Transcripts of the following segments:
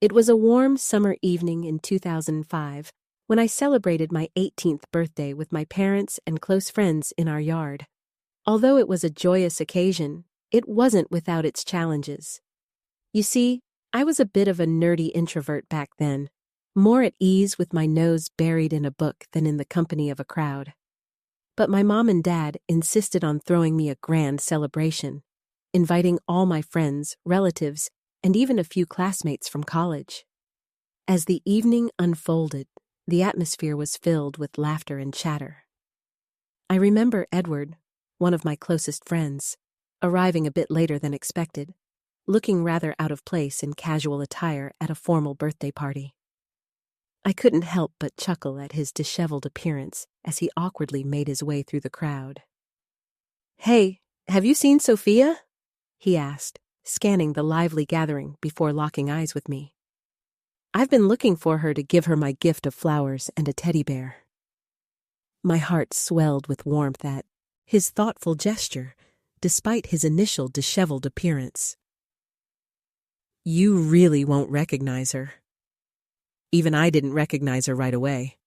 It was a warm summer evening in 2005 when I celebrated my 18th birthday with my parents and close friends in our yard. Although it was a joyous occasion, it wasn't without its challenges. You see, I was a bit of a nerdy introvert back then, more at ease with my nose buried in a book than in the company of a crowd. But my mom and dad insisted on throwing me a grand celebration, inviting all my friends, relatives, and even a few classmates from college. As the evening unfolded, the atmosphere was filled with laughter and chatter. I remember Edward, one of my closest friends, arriving a bit later than expected, looking rather out of place in casual attire at a formal birthday party. I couldn't help but chuckle at his disheveled appearance as he awkwardly made his way through the crowd. "Hey, have you seen Sophia?" he asked, scanning the lively gathering before locking eyes with me. "I've been looking for her to give her my gift of flowers and a teddy bear." My heart swelled with warmth at his thoughtful gesture, despite his initial disheveled appearance. "You really won't recognize her." Even I didn't recognize her right away.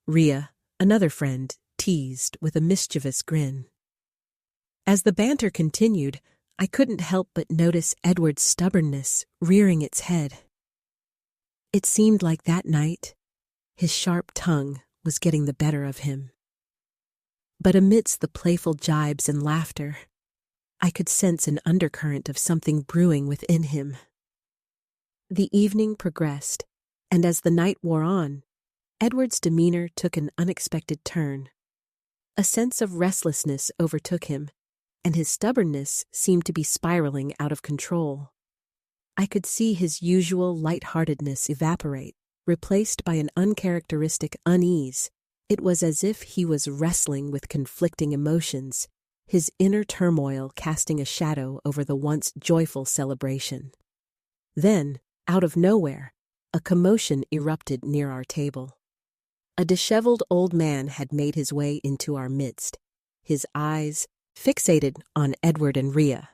Ria, another friend, teased with a mischievous grin. As the banter continued, I couldn't help but notice Edward's stubbornness rearing its head. It seemed like that night, his sharp tongue was getting the better of him. But amidst the playful jibes and laughter, I could sense an undercurrent of something brewing within him. The evening progressed, and as the night wore on, Edward's demeanor took an unexpected turn. A sense of restlessness overtook him, and his stubbornness seemed to be spiraling out of control. I could see his usual lightheartedness evaporate, replaced by an uncharacteristic unease. It was as if he was wrestling with conflicting emotions, his inner turmoil casting a shadow over the once joyful celebration. Then, out of nowhere, a commotion erupted near our table. A disheveled old man had made his way into our midst, his eyes fixated on Edward and Ria.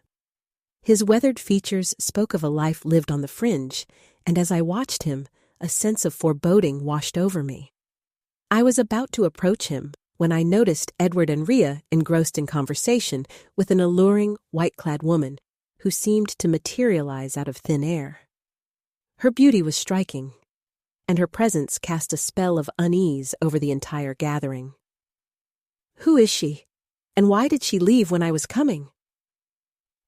His weathered features spoke of a life lived on the fringe, and as I watched him, a sense of foreboding washed over me. I was about to approach him when I noticed Edward and Ria engrossed in conversation with an alluring, white-clad woman who seemed to materialize out of thin air. Her beauty was striking, and her presence cast a spell of unease over the entire gathering. "Who is she, and why did she leave when I was coming?"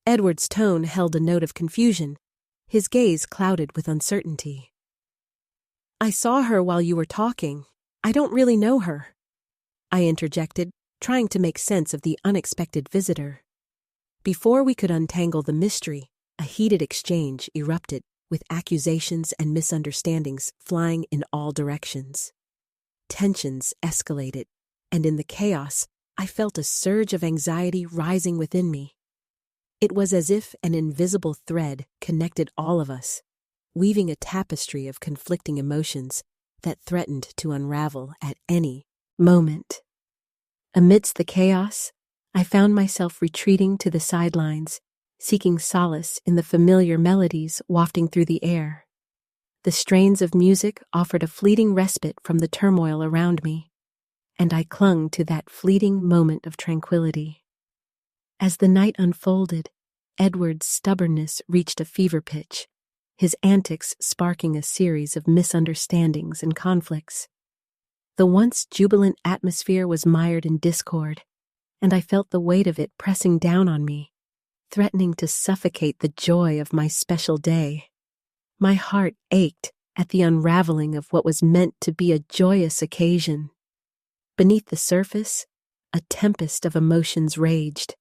Edward's tone held a note of confusion, his gaze clouded with uncertainty. "I saw her while you were talking. I don't really know her," I interjected, trying to make sense of the unexpected visitor. Before we could untangle the mystery, a heated exchange erupted, with accusations and misunderstandings flying in all directions. Tensions escalated, and in the chaos, I felt a surge of anxiety rising within me. It was as if an invisible thread connected all of us, weaving a tapestry of conflicting emotions that threatened to unravel at any moment. Amidst the chaos, I found myself retreating to the sidelines, seeking solace in the familiar melodies wafting through the air. The strains of music offered a fleeting respite from the turmoil around me, and I clung to that fleeting moment of tranquility. As the night unfolded, Edward's stubbornness reached a fever pitch, his antics sparking a series of misunderstandings and conflicts. The once jubilant atmosphere was mired in discord, and I felt the weight of it pressing down on me, threatening to suffocate the joy of my special day. My heart ached at the unraveling of what was meant to be a joyous occasion. Beneath the surface, a tempest of emotions raged,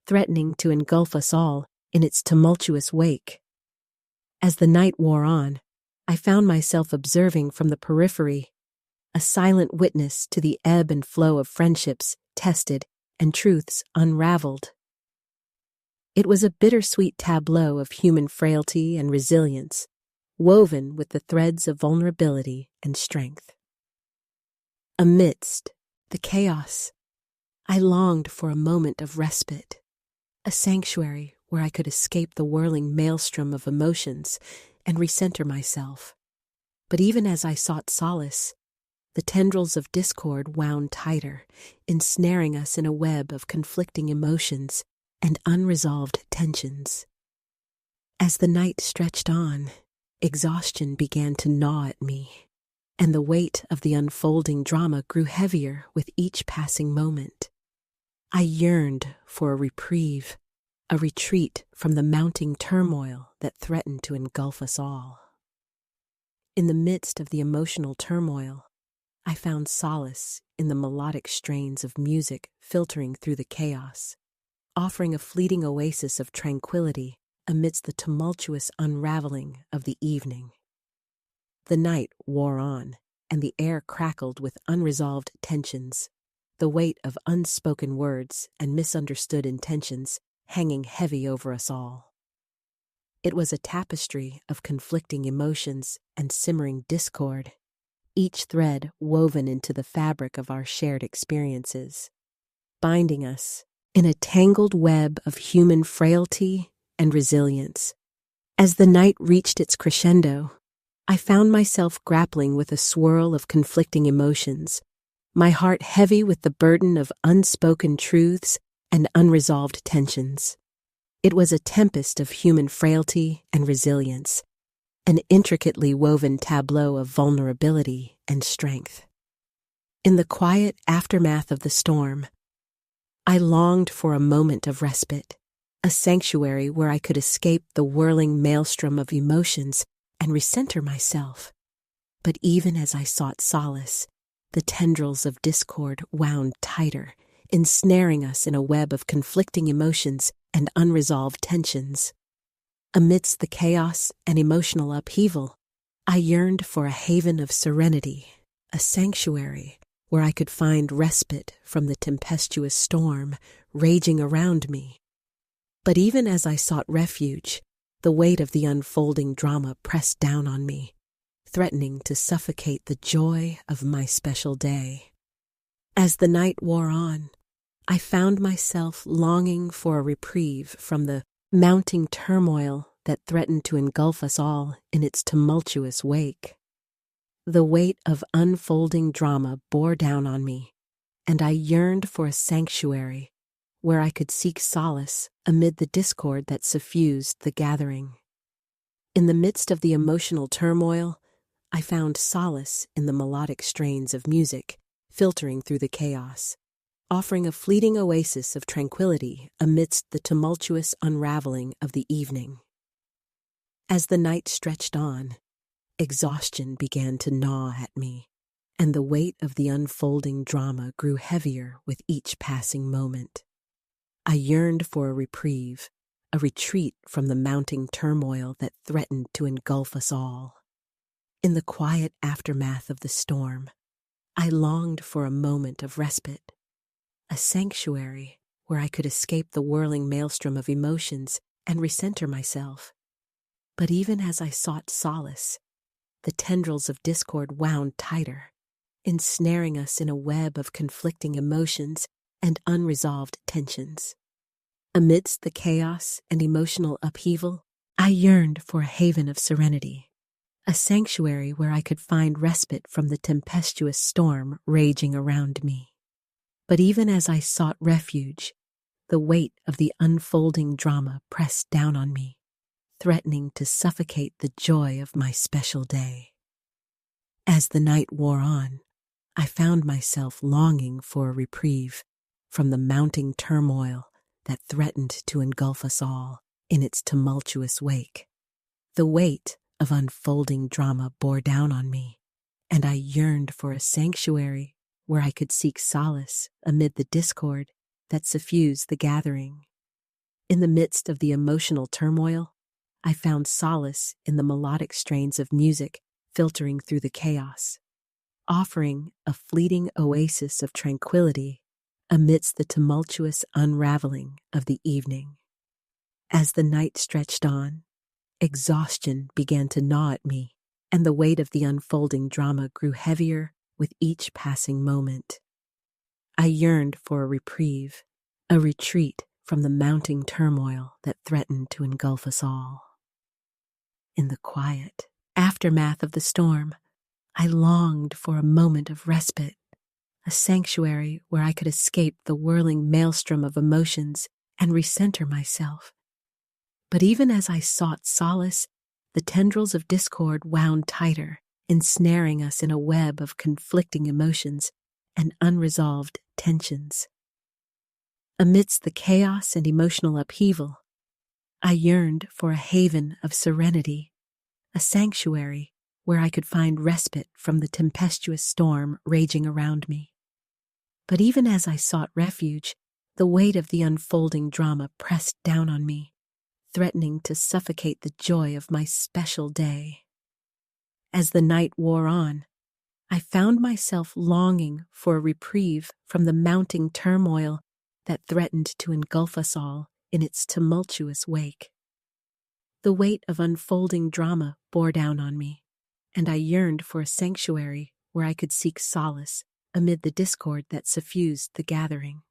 threatening to engulf us all in its tumultuous wake. As the night wore on, I found myself observing from the periphery, a silent witness to the ebb and flow of friendships tested and truths unraveled. It was a bittersweet tableau of human frailty and resilience, woven with the threads of vulnerability and strength. Amidst the chaos, I longed for a moment of respite, a sanctuary where I could escape the whirling maelstrom of emotions and recenter myself. But even as I sought solace, the tendrils of discord wound tighter, ensnaring us in a web of conflicting emotions and unresolved tensions. As the night stretched on, exhaustion began to gnaw at me, and the weight of the unfolding drama grew heavier with each passing moment. I yearned for a reprieve, a retreat from the mounting turmoil that threatened to engulf us all. In the midst of the emotional turmoil, I found solace in the melodic strains of music filtering through the chaos, offering a fleeting oasis of tranquility amidst the tumultuous unraveling of the evening. The night wore on, and the air crackled with unresolved tensions, the weight of unspoken words and misunderstood intentions hanging heavy over us all. It was a tapestry of conflicting emotions and simmering discord, each thread woven into the fabric of our shared experiences, binding us in a tangled web of human frailty and resilience. As the night reached its crescendo, I found myself grappling with a swirl of conflicting emotions, my heart heavy with the burden of unspoken truths and unresolved tensions. It was a tempest of human frailty and resilience, an intricately woven tableau of vulnerability and strength. In the quiet aftermath of the storm, I longed for a moment of respite, a sanctuary where I could escape the whirling maelstrom of emotions and recenter myself. But even as I sought solace, the tendrils of discord wound tighter, ensnaring us in a web of conflicting emotions and unresolved tensions. Amidst the chaos and emotional upheaval, I yearned for a haven of serenity, a sanctuary where I could find respite from the tempestuous storm raging around me. But even as I sought refuge, the weight of the unfolding drama pressed down on me, threatening to suffocate the joy of my special day. As the night wore on, I found myself longing for a reprieve from the mounting turmoil that threatened to engulf us all in its tumultuous wake. The weight of unfolding drama bore down on me, and I yearned for a sanctuary where I could seek solace amid the discord that suffused the gathering. In the midst of the emotional turmoil, I found solace in the melodic strains of music filtering through the chaos, offering a fleeting oasis of tranquility amidst the tumultuous unraveling of the evening. As the night stretched on, exhaustion began to gnaw at me, and the weight of the unfolding drama grew heavier with each passing moment. I yearned for a reprieve, a retreat from the mounting turmoil that threatened to engulf us all. In the quiet aftermath of the storm, I longed for a moment of respite, a sanctuary where I could escape the whirling maelstrom of emotions and recenter myself. But even as I sought solace, the tendrils of discord wound tighter, ensnaring us in a web of conflicting emotions and unresolved tensions. Amidst the chaos and emotional upheaval, I yearned for a haven of serenity, a sanctuary where I could find respite from the tempestuous storm raging around me. But even as I sought refuge, the weight of the unfolding drama pressed down on me, threatening to suffocate the joy of my special day. As the night wore on, I found myself longing for a reprieve from the mounting turmoil that threatened to engulf us all in its tumultuous wake. The weight of unfolding drama bore down on me, and I yearned for a sanctuary where I could seek solace amid the discord that suffused the gathering. In the midst of the emotional turmoil, I found solace in the melodic strains of music filtering through the chaos, offering a fleeting oasis of tranquility amidst the tumultuous unraveling of the evening. As the night stretched on, exhaustion began to gnaw at me, and the weight of the unfolding drama grew heavier with each passing moment. I yearned for a reprieve, a retreat from the mounting turmoil that threatened to engulf us all. In the quiet aftermath of the storm, I longed for a moment of respite, a sanctuary where I could escape the whirling maelstrom of emotions and recenter myself. But even as I sought solace, the tendrils of discord wound tighter, ensnaring us in a web of conflicting emotions and unresolved tensions. Amidst the chaos and emotional upheaval, I yearned for a haven of serenity, a sanctuary where I could find respite from the tempestuous storm raging around me. But even as I sought refuge, the weight of the unfolding drama pressed down on me, threatening to suffocate the joy of my special day. As the night wore on, I found myself longing for a reprieve from the mounting turmoil that threatened to engulf us all in its tumultuous wake. The weight of unfolding drama bore down on me, and I yearned for a sanctuary where I could seek solace amid the discord that suffused the gathering.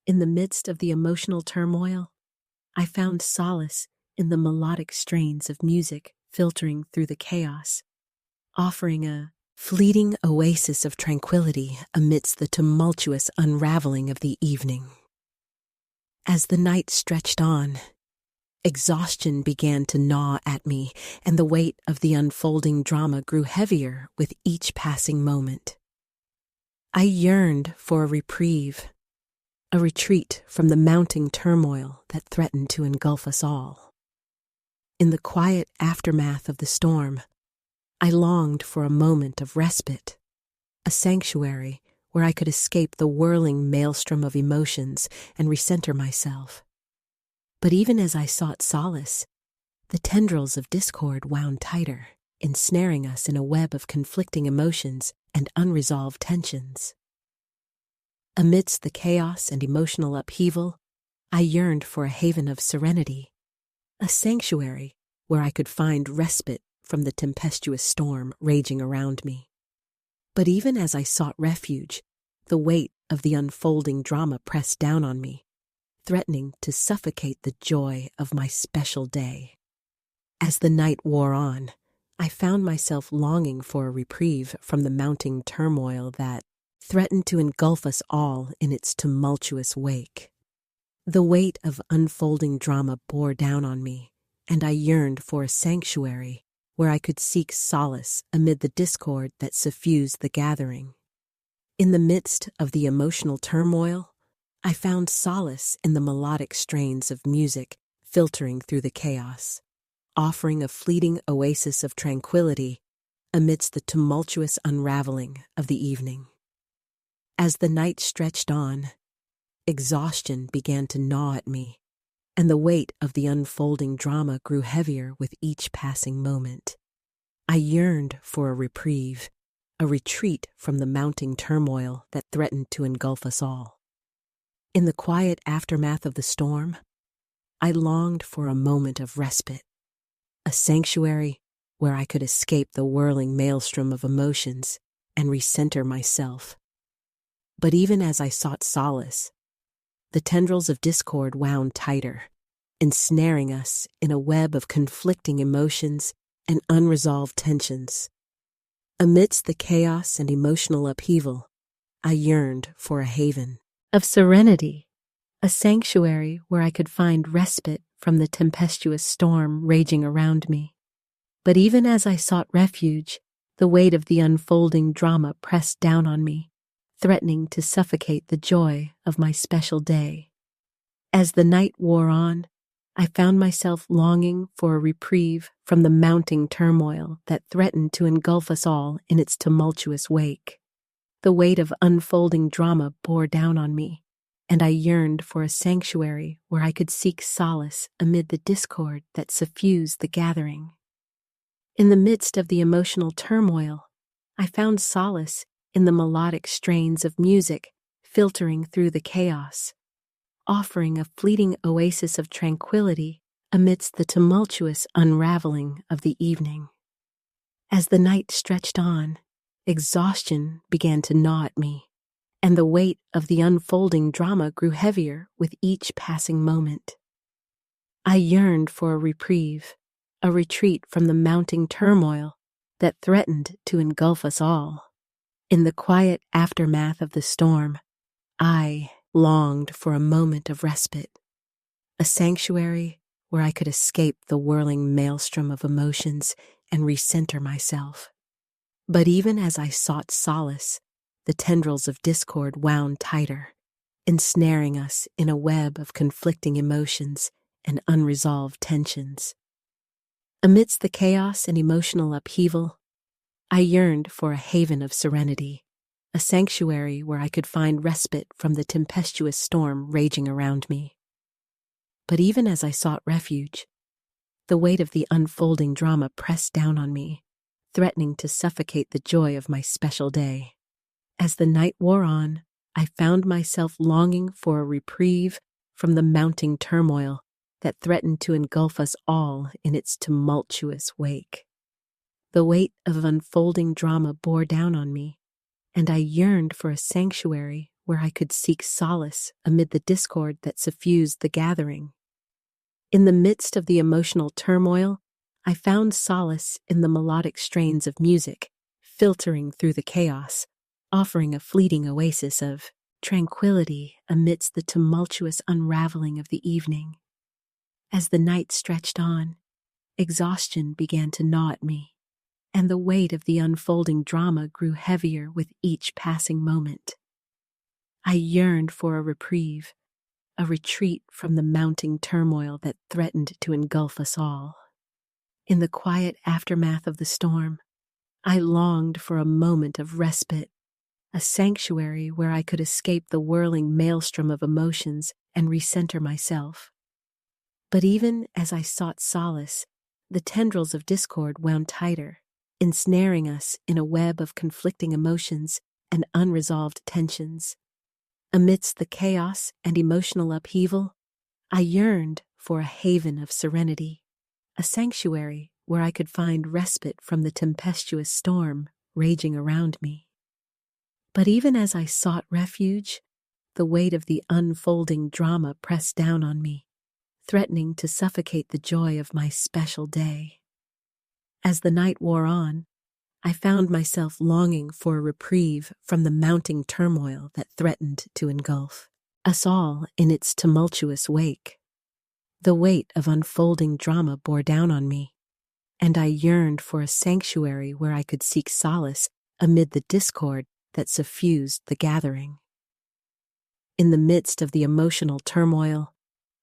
In the midst of the emotional turmoil, I found solace in the melodic strains of music filtering through the chaos, offering a fleeting oasis of tranquility amidst the tumultuous unraveling of the evening. As the night stretched on, exhaustion began to gnaw at me, and the weight of the unfolding drama grew heavier with each passing moment. I yearned for a reprieve, a retreat from the mounting turmoil that threatened to engulf us all. In the quiet aftermath of the storm, I longed for a moment of respite, a sanctuary where I could escape the whirling maelstrom of emotions and recenter myself. But even as I sought solace, the tendrils of discord wound tighter, ensnaring us in a web of conflicting emotions and unresolved tensions. Amidst the chaos and emotional upheaval, I yearned for a haven of serenity, a sanctuary where I could find respite from the tempestuous storm raging around me. But even as I sought refuge, the weight of the unfolding drama pressed down on me, threatening to suffocate the joy of my special day. As the night wore on, I found myself longing for a reprieve from the mounting turmoil that threatened to engulf us all in its tumultuous wake. The weight of unfolding drama bore down on me, and I yearned for a sanctuary where I could seek solace amid the discord that suffused the gathering. In the midst of the emotional turmoil, I found solace in the melodic strains of music filtering through the chaos, offering a fleeting oasis of tranquility amidst the tumultuous unraveling of the evening. As the night stretched on, exhaustion began to gnaw at me, and the weight of the unfolding drama grew heavier with each passing moment. I yearned for a reprieve, a retreat from the mounting turmoil that threatened to engulf us all. In the quiet aftermath of the storm, I longed for a moment of respite, a sanctuary where I could escape the whirling maelstrom of emotions and recenter myself. But even as I sought solace, the tendrils of discord wound tighter, ensnaring us in a web of conflicting emotions and unresolved tensions. Amidst the chaos and emotional upheaval, I yearned for a haven of serenity, a sanctuary where I could find respite from the tempestuous storm raging around me. But even as I sought refuge, the weight of the unfolding drama pressed down on me, threatening to suffocate the joy of my special day. As the night wore on, I found myself longing for a reprieve from the mounting turmoil that threatened to engulf us all in its tumultuous wake. The weight of unfolding drama bore down on me, and I yearned for a sanctuary where I could seek solace amid the discord that suffused the gathering. In the midst of the emotional turmoil, I found solace in the melodic strains of music filtering through the chaos, offering a fleeting oasis of tranquility amidst the tumultuous unraveling of the evening. As the night stretched on, exhaustion began to gnaw at me, and the weight of the unfolding drama grew heavier with each passing moment. I yearned for a reprieve, a retreat from the mounting turmoil that threatened to engulf us all. In the quiet aftermath of the storm, I longed for a moment of respite, a sanctuary where I could escape the whirling maelstrom of emotions and recenter myself. But even as I sought solace, the tendrils of discord wound tighter, ensnaring us in a web of conflicting emotions and unresolved tensions. Amidst the chaos and emotional upheaval, I yearned for a haven of serenity, a sanctuary where I could find respite from the tempestuous storm raging around me. But even as I sought refuge, the weight of the unfolding drama pressed down on me, threatening to suffocate the joy of my special day. As the night wore on, I found myself longing for a reprieve from the mounting turmoil that threatened to engulf us all in its tumultuous wake. The weight of unfolding drama bore down on me, and I yearned for a sanctuary where I could seek solace amid the discord that suffused the gathering. In the midst of the emotional turmoil, I found solace in the melodic strains of music, filtering through the chaos, offering a fleeting oasis of tranquility amidst the tumultuous unraveling of the evening. As the night stretched on, exhaustion began to gnaw at me, and the weight of the unfolding drama grew heavier with each passing moment. I yearned for a reprieve, a retreat from the mounting turmoil that threatened to engulf us all. In the quiet aftermath of the storm, I longed for a moment of respite, a sanctuary where I could escape the whirling maelstrom of emotions and recenter myself. But even as I sought solace, the tendrils of discord wound tighter, ensnaring us in a web of conflicting emotions and unresolved tensions. Amidst the chaos and emotional upheaval, I yearned for a haven of serenity, a sanctuary where I could find respite from the tempestuous storm raging around me. But even as I sought refuge, the weight of the unfolding drama pressed down on me, threatening to suffocate the joy of my special day. As the night wore on, I found myself longing for a reprieve from the mounting turmoil that threatened to engulf us all in its tumultuous wake. The weight of unfolding drama bore down on me, and I yearned for a sanctuary where I could seek solace amid the discord that suffused the gathering. In the midst of the emotional turmoil,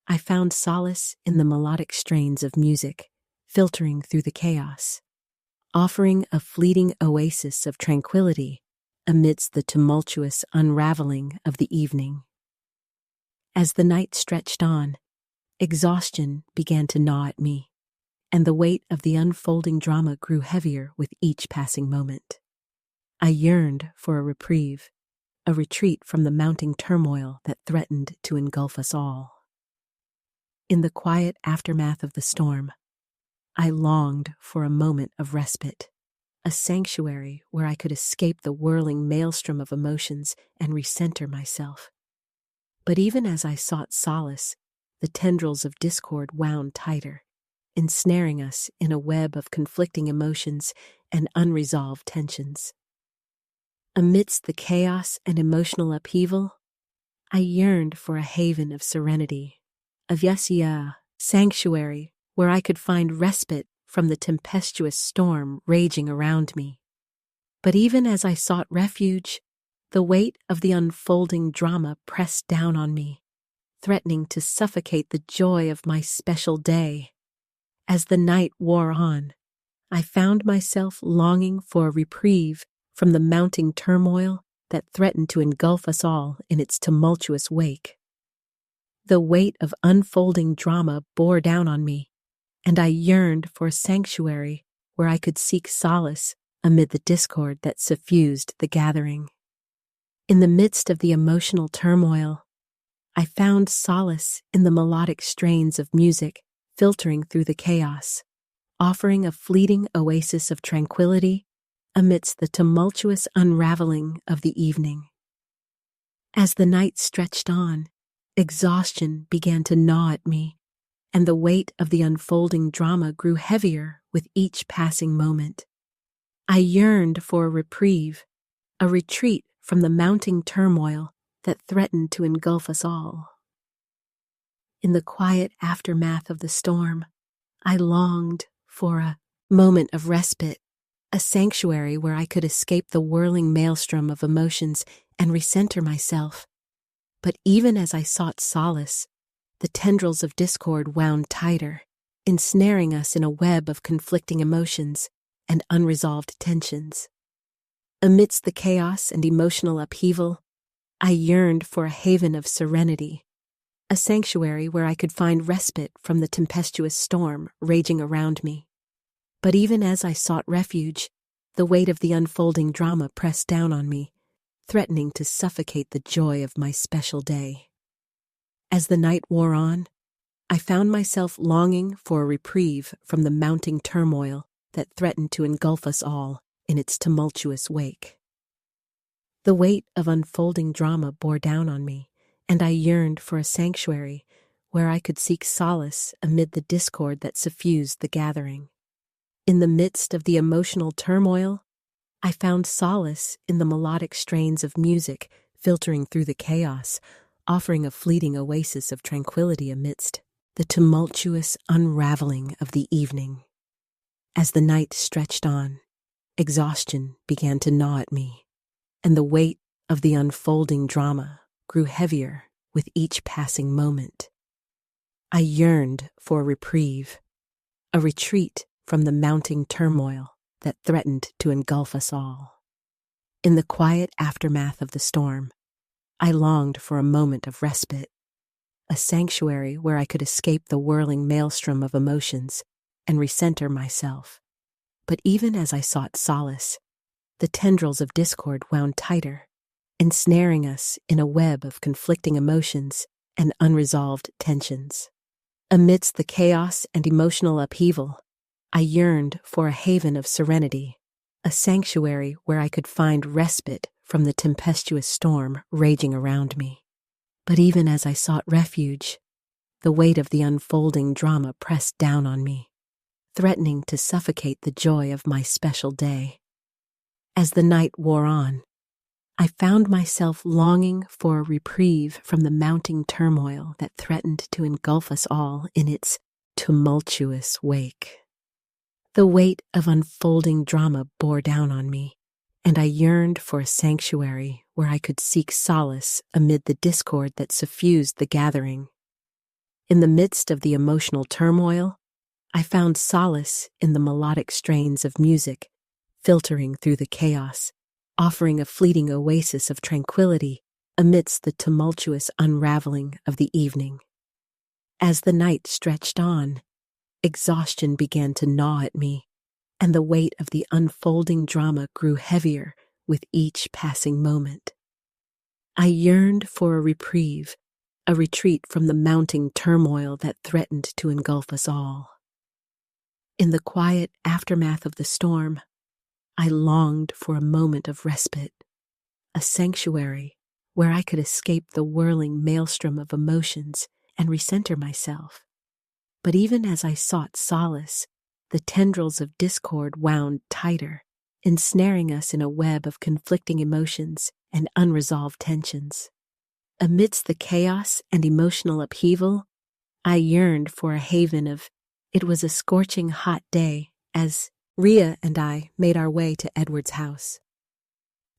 I found solace in the melodic strains of music, filtering through the chaos, offering a fleeting oasis of tranquility amidst the tumultuous unraveling of the evening. As the night stretched on, exhaustion began to gnaw at me, and the weight of the unfolding drama grew heavier with each passing moment. I yearned for a reprieve, a retreat from the mounting turmoil that threatened to engulf us all. In the quiet aftermath of the storm, I longed for a moment of respite, a sanctuary where I could escape the whirling maelstrom of emotions and recenter myself. But even as I sought solace, the tendrils of discord wound tighter, ensnaring us in a web of conflicting emotions and unresolved tensions. Amidst the chaos and emotional upheaval, I yearned for a haven of serenity, a sanctuary where I could find respite from the tempestuous storm raging around me. But even as I sought refuge, the weight of the unfolding drama pressed down on me, threatening to suffocate the joy of my special day. As the night wore on, I found myself longing for a reprieve from the mounting turmoil that threatened to engulf us all in its tumultuous wake. The weight of unfolding drama bore down on me, and I yearned for a sanctuary where I could seek solace amid the discord that suffused the gathering. In the midst of the emotional turmoil, I found solace in the melodic strains of music filtering through the chaos, offering a fleeting oasis of tranquility amidst the tumultuous unraveling of the evening. As the night stretched on, exhaustion began to gnaw at me, and the weight of the unfolding drama grew heavier with each passing moment. I yearned for a reprieve, a retreat from the mounting turmoil that threatened to engulf us all. In the quiet aftermath of the storm, I longed for a moment of respite, a sanctuary where I could escape the whirling maelstrom of emotions and recenter myself. But even as I sought solace, the tendrils of discord wound tighter, ensnaring us in a web of conflicting emotions and unresolved tensions. Amidst the chaos and emotional upheaval, I yearned for a haven of serenity, a sanctuary where I could find respite from the tempestuous storm raging around me. But even as I sought refuge, the weight of the unfolding drama pressed down on me, threatening to suffocate the joy of my special day. As the night wore on, I found myself longing for a reprieve from the mounting turmoil that threatened to engulf us all in its tumultuous wake. The weight of unfolding drama bore down on me, and I yearned for a sanctuary where I could seek solace amid the discord that suffused the gathering. In the midst of the emotional turmoil, I found solace in the melodic strains of music filtering through the chaos, offering a fleeting oasis of tranquility amidst the tumultuous unraveling of the evening. As the night stretched on, exhaustion began to gnaw at me, and the weight of the unfolding drama grew heavier with each passing moment. I yearned for a reprieve, a retreat from the mounting turmoil that threatened to engulf us all. In the quiet aftermath of the storm, I longed for a moment of respite, a sanctuary where I could escape the whirling maelstrom of emotions and recenter myself. But even as I sought solace, the tendrils of discord wound tighter, ensnaring us in a web of conflicting emotions and unresolved tensions. Amidst the chaos and emotional upheaval, I yearned for a haven of serenity, a sanctuary where I could find respite from the tempestuous storm raging around me. But even as I sought refuge, the weight of the unfolding drama pressed down on me, threatening to suffocate the joy of my special day. As the night wore on, I found myself longing for a reprieve from the mounting turmoil that threatened to engulf us all in its tumultuous wake. The weight of unfolding drama bore down on me, and I yearned for a sanctuary where I could seek solace amid the discord that suffused the gathering. In the midst of the emotional turmoil, I found solace in the melodic strains of music filtering through the chaos, offering a fleeting oasis of tranquility amidst the tumultuous unraveling of the evening. As the night stretched on, exhaustion began to gnaw at me, and the weight of the unfolding drama grew heavier with each passing moment. I yearned for a reprieve, a retreat from the mounting turmoil that threatened to engulf us all. In the quiet aftermath of the storm, I longed for a moment of respite, a sanctuary where I could escape the whirling maelstrom of emotions and recenter myself. But even as I sought solace, the tendrils of discord wound tighter, ensnaring us in a web of conflicting emotions and unresolved tensions. Amidst the chaos and emotional upheaval, I yearned for a haven of. It was a scorching hot day as Rhea and I made our way to Edward's house.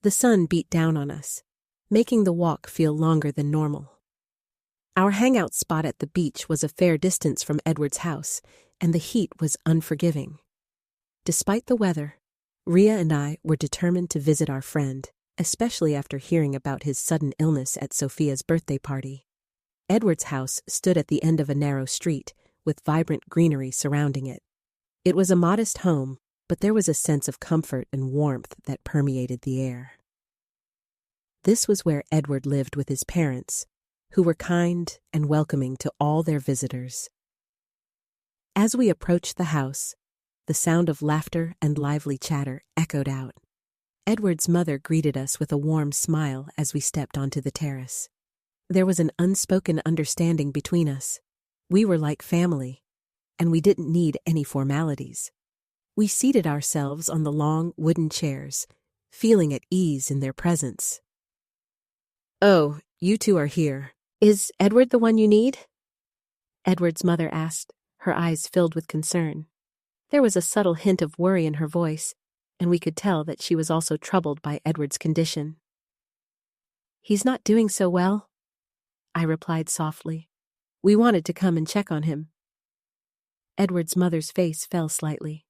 The sun beat down on us, making the walk feel longer than normal. Our hangout spot at the beach was a fair distance from Edward's house, and the heat was unforgiving. Despite the weather, Rhea and I were determined to visit our friend, especially after hearing about his sudden illness at Sophia's birthday party. Edward's house stood at the end of a narrow street, with vibrant greenery surrounding it. It was a modest home, but there was a sense of comfort and warmth that permeated the air. This was where Edward lived with his parents, who were kind and welcoming to all their visitors. As we approached the house, the sound of laughter and lively chatter echoed out. Edward's mother greeted us with a warm smile as we stepped onto the terrace. There was an unspoken understanding between us, We were like family, and we didn't need any formalities. We seated ourselves on the long wooden chairs, feeling at ease in their presence. "Oh, you two are here. Is Edward the one you need?" Edward's mother asked, her eyes filled with concern. There was a subtle hint of worry in her voice, and we could tell that she was also troubled by Edward's condition. "He's not doing so well," I replied softly. "We wanted to come and check on him." Edward's mother's face fell slightly.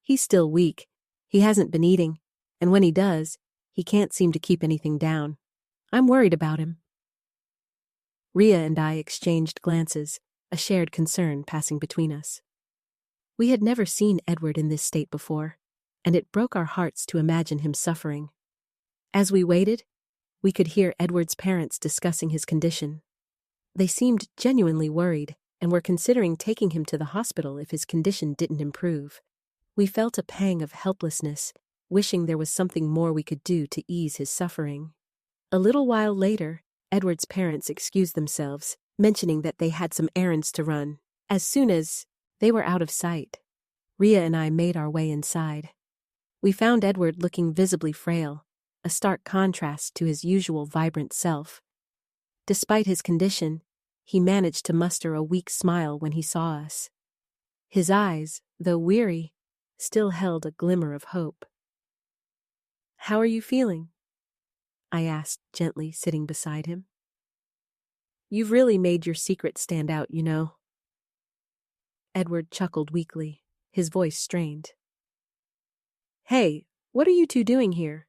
"He's still weak. He hasn't been eating, and when he does, he can't seem to keep anything down. I'm worried about him." Ria and I exchanged glances, a shared concern passing between us. We had never seen Edward in this state before, and it broke our hearts to imagine him suffering. As we waited, we could hear Edward's parents discussing his condition. They seemed genuinely worried and were considering taking him to the hospital if his condition didn't improve. We felt a pang of helplessness, wishing there was something more we could do to ease his suffering. A little while later, Edward's parents excused themselves, mentioning that they had some errands to run. As soon as they were out of sight, Ria and I made our way inside. We found Edward looking visibly frail, a stark contrast to his usual vibrant self. Despite his condition, he managed to muster a weak smile when he saw us. His eyes, though weary, still held a glimmer of hope. "How are you feeling?" I asked gently, sitting beside him. "You've really made your secret stand out, you know." Edward chuckled weakly, his voice strained. "Hey, what are you two doing here?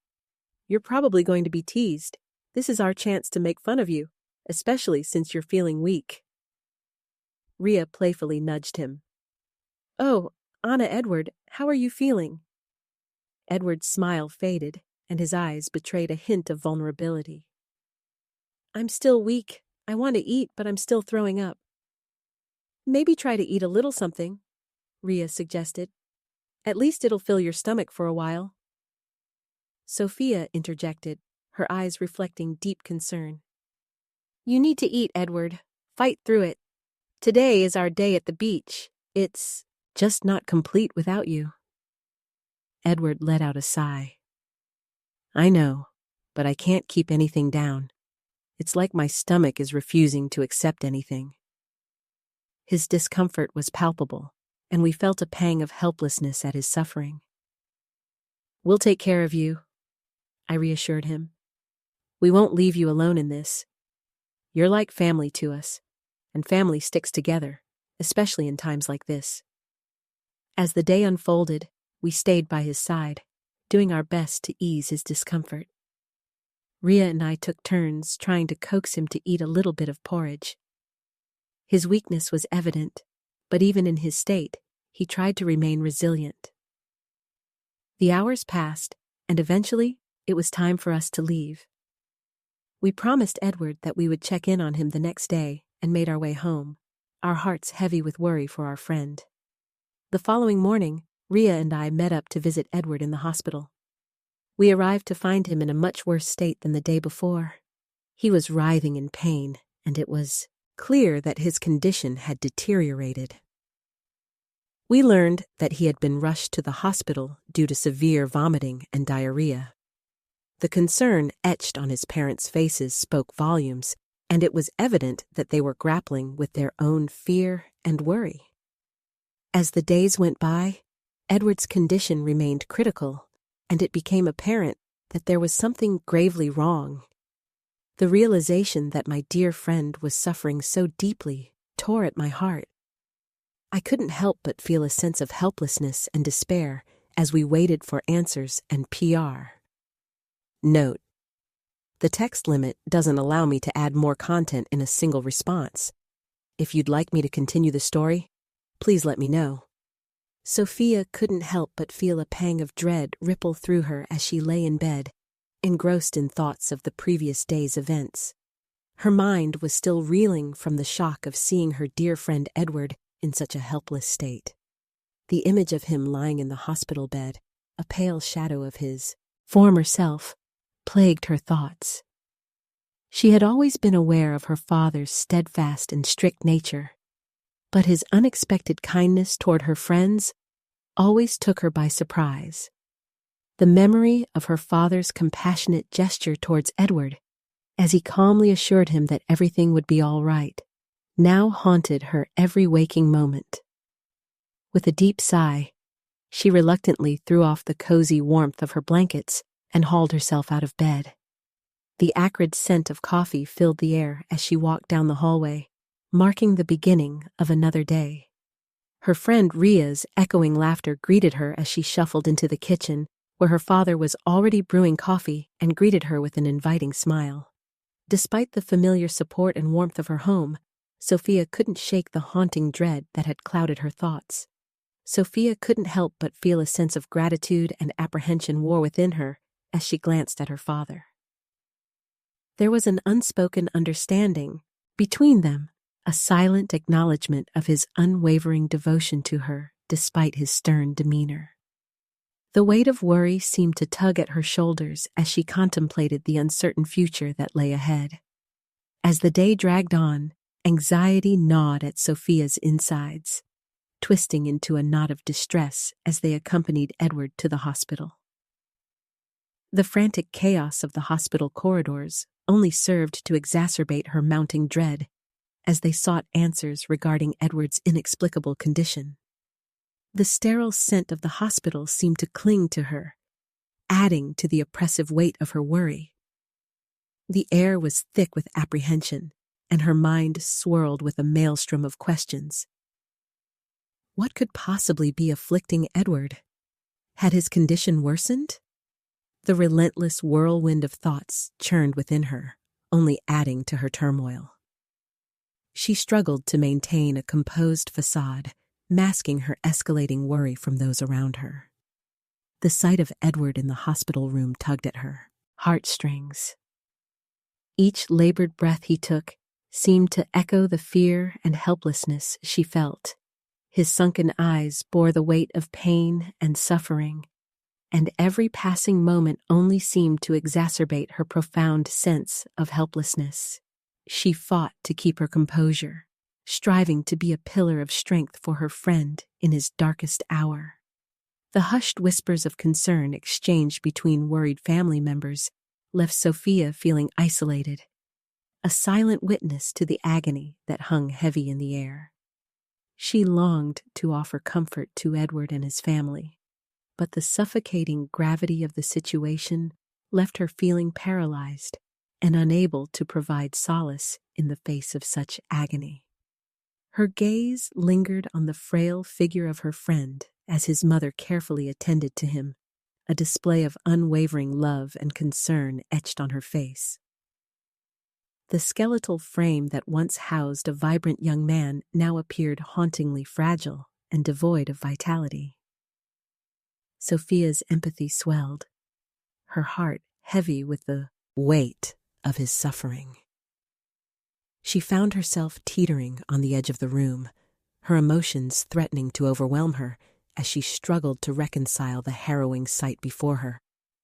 You're probably going to be teased. This is our chance to make fun of you, especially since you're feeling weak." Ria playfully nudged him. "Oh, Anna, Edward, how are you feeling?" Edward's smile faded, and his eyes betrayed a hint of vulnerability. "I'm still weak. I want to eat, but I'm still throwing up." "Maybe try to eat a little something," Ria suggested. "At least it'll fill your stomach for a while." Sophia interjected, her eyes reflecting deep concern. "You need to eat, Edward. Fight through it. Today is our day at the beach. It's just not complete without you." Edward let out a sigh. "I know, but I can't keep anything down. It's like my stomach is refusing to accept anything." His discomfort was palpable, and we felt a pang of helplessness at his suffering. "We'll take care of you," I reassured him. "We won't leave you alone in this. You're like family to us, and family sticks together, especially in times like this." As the day unfolded, we stayed by his side, doing our best to ease his discomfort. Ria and I took turns trying to coax him to eat a little bit of porridge. His weakness was evident, but even in his state, he tried to remain resilient. The hours passed, and eventually, it was time for us to leave. We promised Edward that we would check in on him the next day and made our way home, our hearts heavy with worry for our friend. The following morning, Ria and I met up to visit Edward in the hospital. We arrived to find him in a much worse state than the day before. He was writhing in pain, and it was clear that his condition had deteriorated. We learned that he had been rushed to the hospital due to severe vomiting and diarrhea. The concern etched on his parents' faces spoke volumes, and it was evident that they were grappling with their own fear and worry. As the days went by, Edward's condition remained critical, and it became apparent that there was something gravely wrong. The realization that my dear friend was suffering so deeply tore at my heart. I couldn't help but feel a sense of helplessness and despair as we waited for answers and PR. Note: the text limit doesn't allow me to add more content in a single response. If you'd like me to continue the story, please let me know. Sophia couldn't help but feel a pang of dread ripple through her as she lay in bed, engrossed in thoughts of the previous day's events. Her mind was still reeling from the shock of seeing her dear friend Edward in such a helpless state. The image of him lying in the hospital bed, a pale shadow of his former self, plagued her thoughts. She had always been aware of her father's steadfast and strict nature, but his unexpected kindness toward her friends always took her by surprise. The memory of her father's compassionate gesture towards Edward, as he calmly assured him that everything would be all right, now haunted her every waking moment. With a deep sigh, she reluctantly threw off the cozy warmth of her blankets and hauled herself out of bed. The acrid scent of coffee filled the air as she walked down the hallway, marking the beginning of another day. Her friend Ria's echoing laughter greeted her as she shuffled into the kitchen, where her father was already brewing coffee and greeted her with an inviting smile. Despite the familiar support and warmth of her home, Sophia couldn't shake the haunting dread that had clouded her thoughts. Sophia couldn't help but feel a sense of gratitude and apprehension war within her as she glanced at her father. There was an unspoken understanding between them, a silent acknowledgement of his unwavering devotion to her despite his stern demeanor. The weight of worry seemed to tug at her shoulders as she contemplated the uncertain future that lay ahead. As the day dragged on, anxiety gnawed at Sophia's insides, twisting into a knot of distress as they accompanied Edward to the hospital. The frantic chaos of the hospital corridors only served to exacerbate her mounting dread as they sought answers regarding Edward's inexplicable condition. The sterile scent of the hospital seemed to cling to her, adding to the oppressive weight of her worry. The air was thick with apprehension, and her mind swirled with a maelstrom of questions. What could possibly be afflicting Edward? Had his condition worsened? The relentless whirlwind of thoughts churned within her, only adding to her turmoil. She struggled to maintain a composed facade, masking her escalating worry from those around her. The sight of Edward in the hospital room tugged at her heartstrings. Each labored breath he took seemed to echo the fear and helplessness she felt. His sunken eyes bore the weight of pain and suffering, and every passing moment only seemed to exacerbate her profound sense of helplessness. She fought to keep her composure, striving to be a pillar of strength for her friend in his darkest hour. The hushed whispers of concern exchanged between worried family members left Sophia feeling isolated, a silent witness to the agony that hung heavy in the air. She longed to offer comfort to Edward and his family, but the suffocating gravity of the situation left her feeling paralyzed and unable to provide solace in the face of such agony. Her gaze lingered on the frail figure of her friend as his mother carefully attended to him, a display of unwavering love and concern etched on her face. The skeletal frame that once housed a vibrant young man now appeared hauntingly fragile and devoid of vitality. Sophia's empathy swelled, her heart heavy with the weight of his suffering. She found herself teetering on the edge of the room, her emotions threatening to overwhelm her as she struggled to reconcile the harrowing sight before her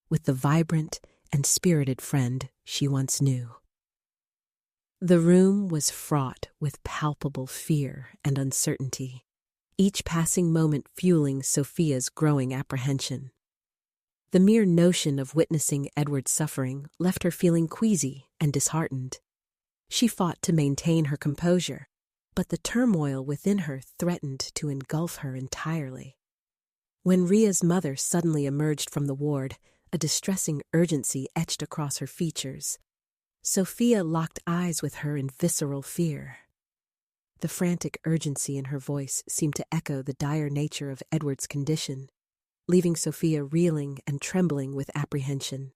with the vibrant and spirited friend she once knew. The room was fraught with palpable fear and uncertainty, each passing moment fueling Sophia's growing apprehension. The mere notion of witnessing Edward's suffering left her feeling queasy and disheartened. She fought to maintain her composure, but the turmoil within her threatened to engulf her entirely. When Ria's mother suddenly emerged from the ward, a distressing urgency etched across her features. Sophia locked eyes with her in visceral fear. The frantic urgency in her voice seemed to echo the dire nature of Edward's condition, leaving Sophia reeling and trembling with apprehension.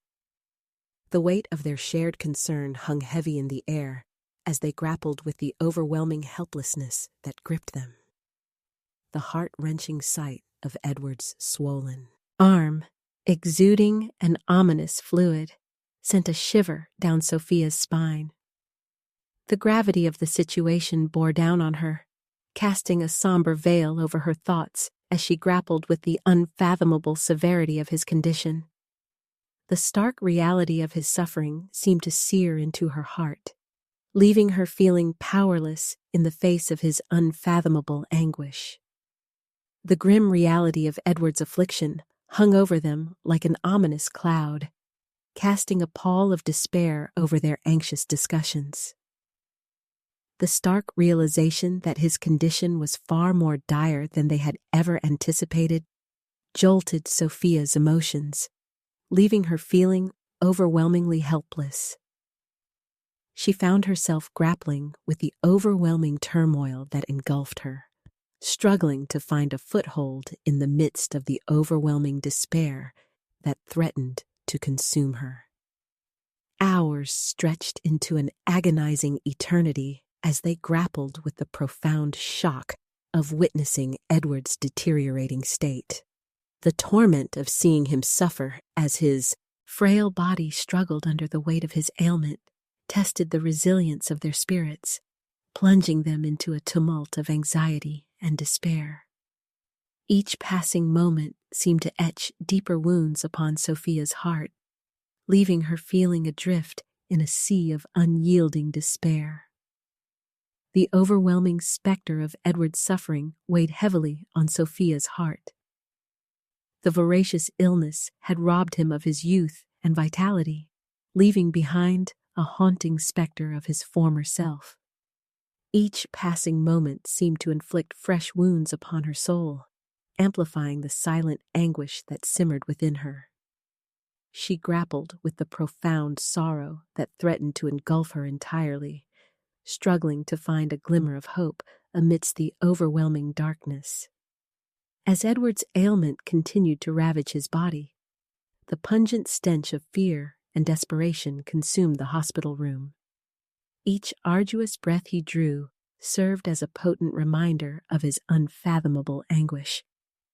The weight of their shared concern hung heavy in the air as they grappled with the overwhelming helplessness that gripped them. The heart-wrenching sight of Edward's swollen arm, exuding an ominous fluid, sent a shiver down Sophia's spine. The gravity of the situation bore down on her, casting a somber veil over her thoughts as she grappled with the unfathomable severity of his condition. The stark reality of his suffering seemed to sear into her heart, leaving her feeling powerless in the face of his unfathomable anguish. The grim reality of Edward's affliction hung over them like an ominous cloud, casting a pall of despair over their anxious discussions. The stark realization that his condition was far more dire than they had ever anticipated jolted Sophia's emotions, leaving her feeling overwhelmingly helpless. She found herself grappling with the overwhelming turmoil that engulfed her, struggling to find a foothold in the midst of the overwhelming despair that threatened to consume her. Hours stretched into an agonizing eternity as they grappled with the profound shock of witnessing Edward's deteriorating state. The torment of seeing him suffer as his frail body struggled under the weight of his ailment tested the resilience of their spirits, plunging them into a tumult of anxiety and despair. Each passing moment seemed to etch deeper wounds upon Sophia's heart, leaving her feeling adrift in a sea of unyielding despair. The overwhelming specter of Edward's suffering weighed heavily on Sophia's heart. The voracious illness had robbed him of his youth and vitality, leaving behind a haunting specter of his former self. Each passing moment seemed to inflict fresh wounds upon her soul, amplifying the silent anguish that simmered within her. She grappled with the profound sorrow that threatened to engulf her entirely, struggling to find a glimmer of hope amidst the overwhelming darkness. As Edward's ailment continued to ravage his body, the pungent stench of fear and desperation consumed the hospital room. Each arduous breath he drew served as a potent reminder of his unfathomable anguish,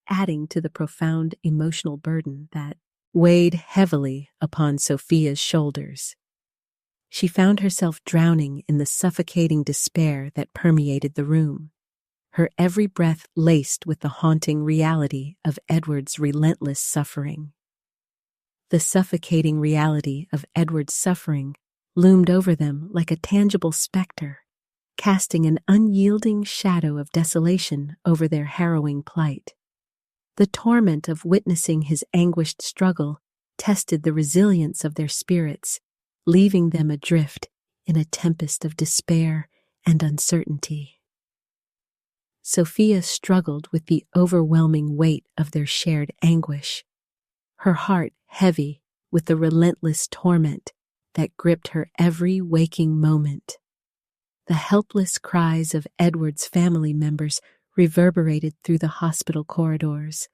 adding to the profound emotional burden that weighed heavily upon Sophia's shoulders. She found herself drowning in the suffocating despair that permeated the room, her every breath laced with the haunting reality of Edward's relentless suffering. The suffocating reality of Edward's suffering loomed over them like a tangible specter, casting an unyielding shadow of desolation over their harrowing plight. The torment of witnessing his anguished struggle tested the resilience of their spirits, leaving them adrift in a tempest of despair and uncertainty. Sophia struggled with the overwhelming weight of their shared anguish, her heart heavy with the relentless torment that gripped her every waking moment. The helpless cries of Edward's family members reverberated through the hospital corridors,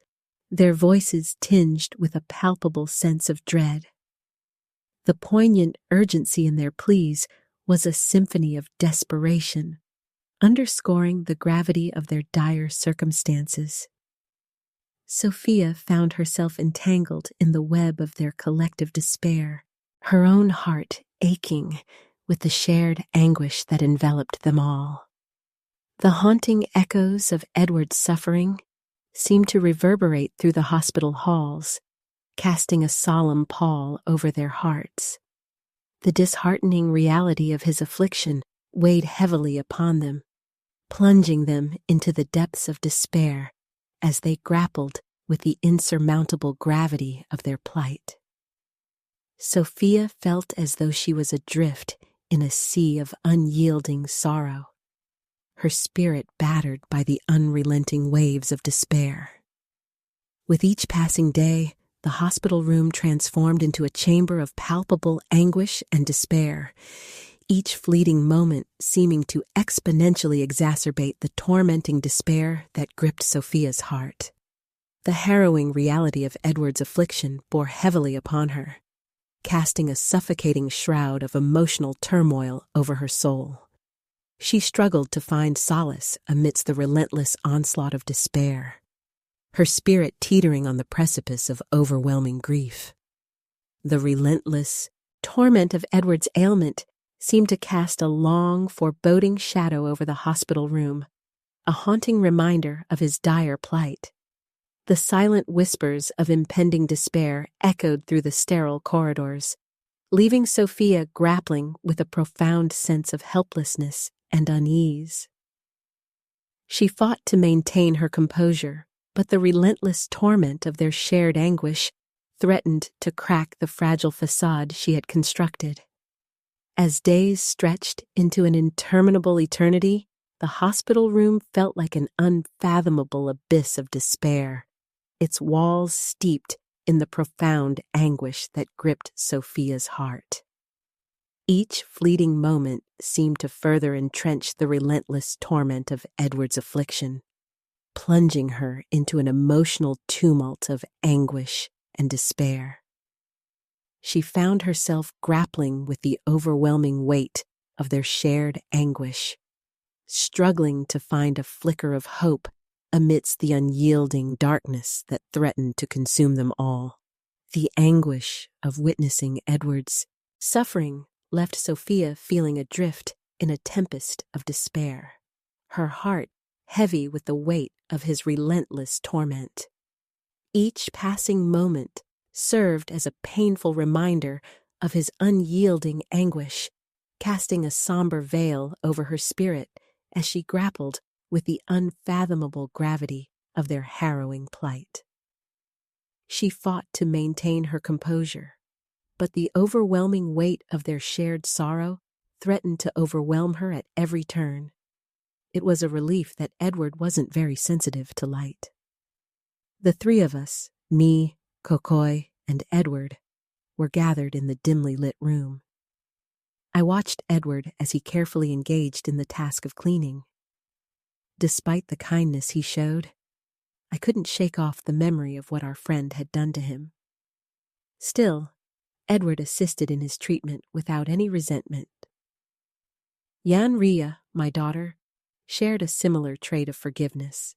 their voices tinged with a palpable sense of dread. The poignant urgency in their pleas was a symphony of desperation, underscoring the gravity of their dire circumstances. Sophia found herself entangled in the web of their collective despair, her own heart aching with the shared anguish that enveloped them all. The haunting echoes of Edward's suffering seemed to reverberate through the hospital halls, casting a solemn pall over their hearts. The disheartening reality of his affliction weighed heavily upon them, plunging them into the depths of despair as they grappled with the insurmountable gravity of their plight. Sophia felt as though she was adrift in a sea of unyielding sorrow, her spirit battered by the unrelenting waves of despair. With each passing day, the hospital room transformed into a chamber of palpable anguish and despair, each fleeting moment seeming to exponentially exacerbate the tormenting despair that gripped Sophia's heart. The harrowing reality of Edward's affliction bore heavily upon her, casting a suffocating shroud of emotional turmoil over her soul. She struggled to find solace amidst the relentless onslaught of despair, her spirit teetering on the precipice of overwhelming grief. The relentless torment of Edward's ailment seemed to cast a long, foreboding shadow over the hospital room, a haunting reminder of his dire plight. The silent whispers of impending despair echoed through the sterile corridors, leaving Sophia grappling with a profound sense of helplessness and unease. She fought to maintain her composure, but the relentless torment of their shared anguish threatened to crack the fragile facade she had constructed. As days stretched into an interminable eternity, the hospital room felt like an unfathomable abyss of despair, its walls steeped in the profound anguish that gripped Sophia's heart. Each fleeting moment seemed to further entrench the relentless torment of Edward's affliction, plunging her into an emotional tumult of anguish and despair. She found herself grappling with the overwhelming weight of their shared anguish, struggling to find a flicker of hope amidst the unyielding darkness that threatened to consume them all. The anguish of witnessing Edward's suffering left Sophia feeling adrift in a tempest of despair, her heart heavy with the weight of his relentless torment. Each passing moment served as a painful reminder of his unyielding anguish, casting a somber veil over her spirit as she grappled with the unfathomable gravity of their harrowing plight. She fought to maintain her composure, but the overwhelming weight of their shared sorrow threatened to overwhelm her at every turn. It was a relief that Edward wasn't very sensitive to light. The three of us, me, Kokoi, and Edward, were gathered in the dimly lit room. I watched Edward as he carefully engaged in the task of cleaning. Despite the kindness he showed, I couldn't shake off the memory of what our friend had done to him. Still, Edward assisted in his treatment without any resentment. Ria, my daughter, shared a similar trait of forgiveness.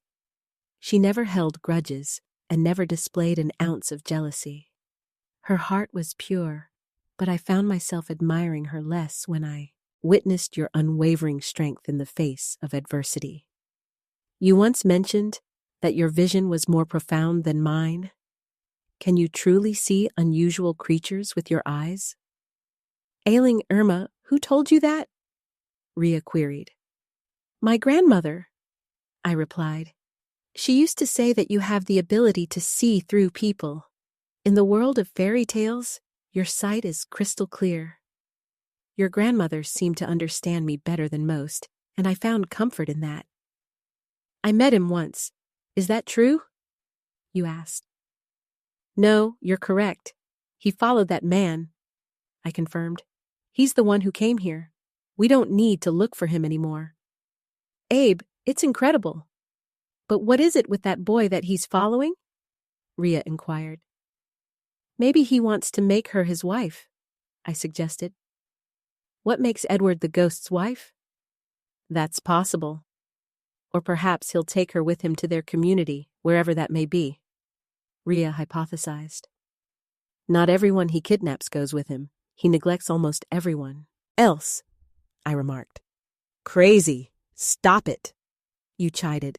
She never held grudges and never displayed an ounce of jealousy. Her heart was pure, but I found myself admiring her less when I witnessed your unwavering strength in the face of adversity. You once mentioned that your vision was more profound than mine. Can you truly see unusual creatures with your eyes? Ailing Irma, who told you that? Ria queried. My grandmother, I replied. She used to say that you have the ability to see through people. In the world of fairy tales, your sight is crystal clear. Your grandmother seemed to understand me better than most, and I found comfort in that. I met him once. Is that true? You asked. No, you're correct. He followed that man, I confirmed. He's the one who came here. We don't need to look for him anymore. Abe, it's incredible. But what is it with that boy that he's following? Ria inquired. Maybe he wants to make her his wife, I suggested. What makes Edward the ghost's wife? That's possible. Or perhaps he'll take her with him to their community, wherever that may be, Ria hypothesized. Not everyone he kidnaps goes with him. He neglects almost everyone else, I remarked. Crazy. Stop it, you chided.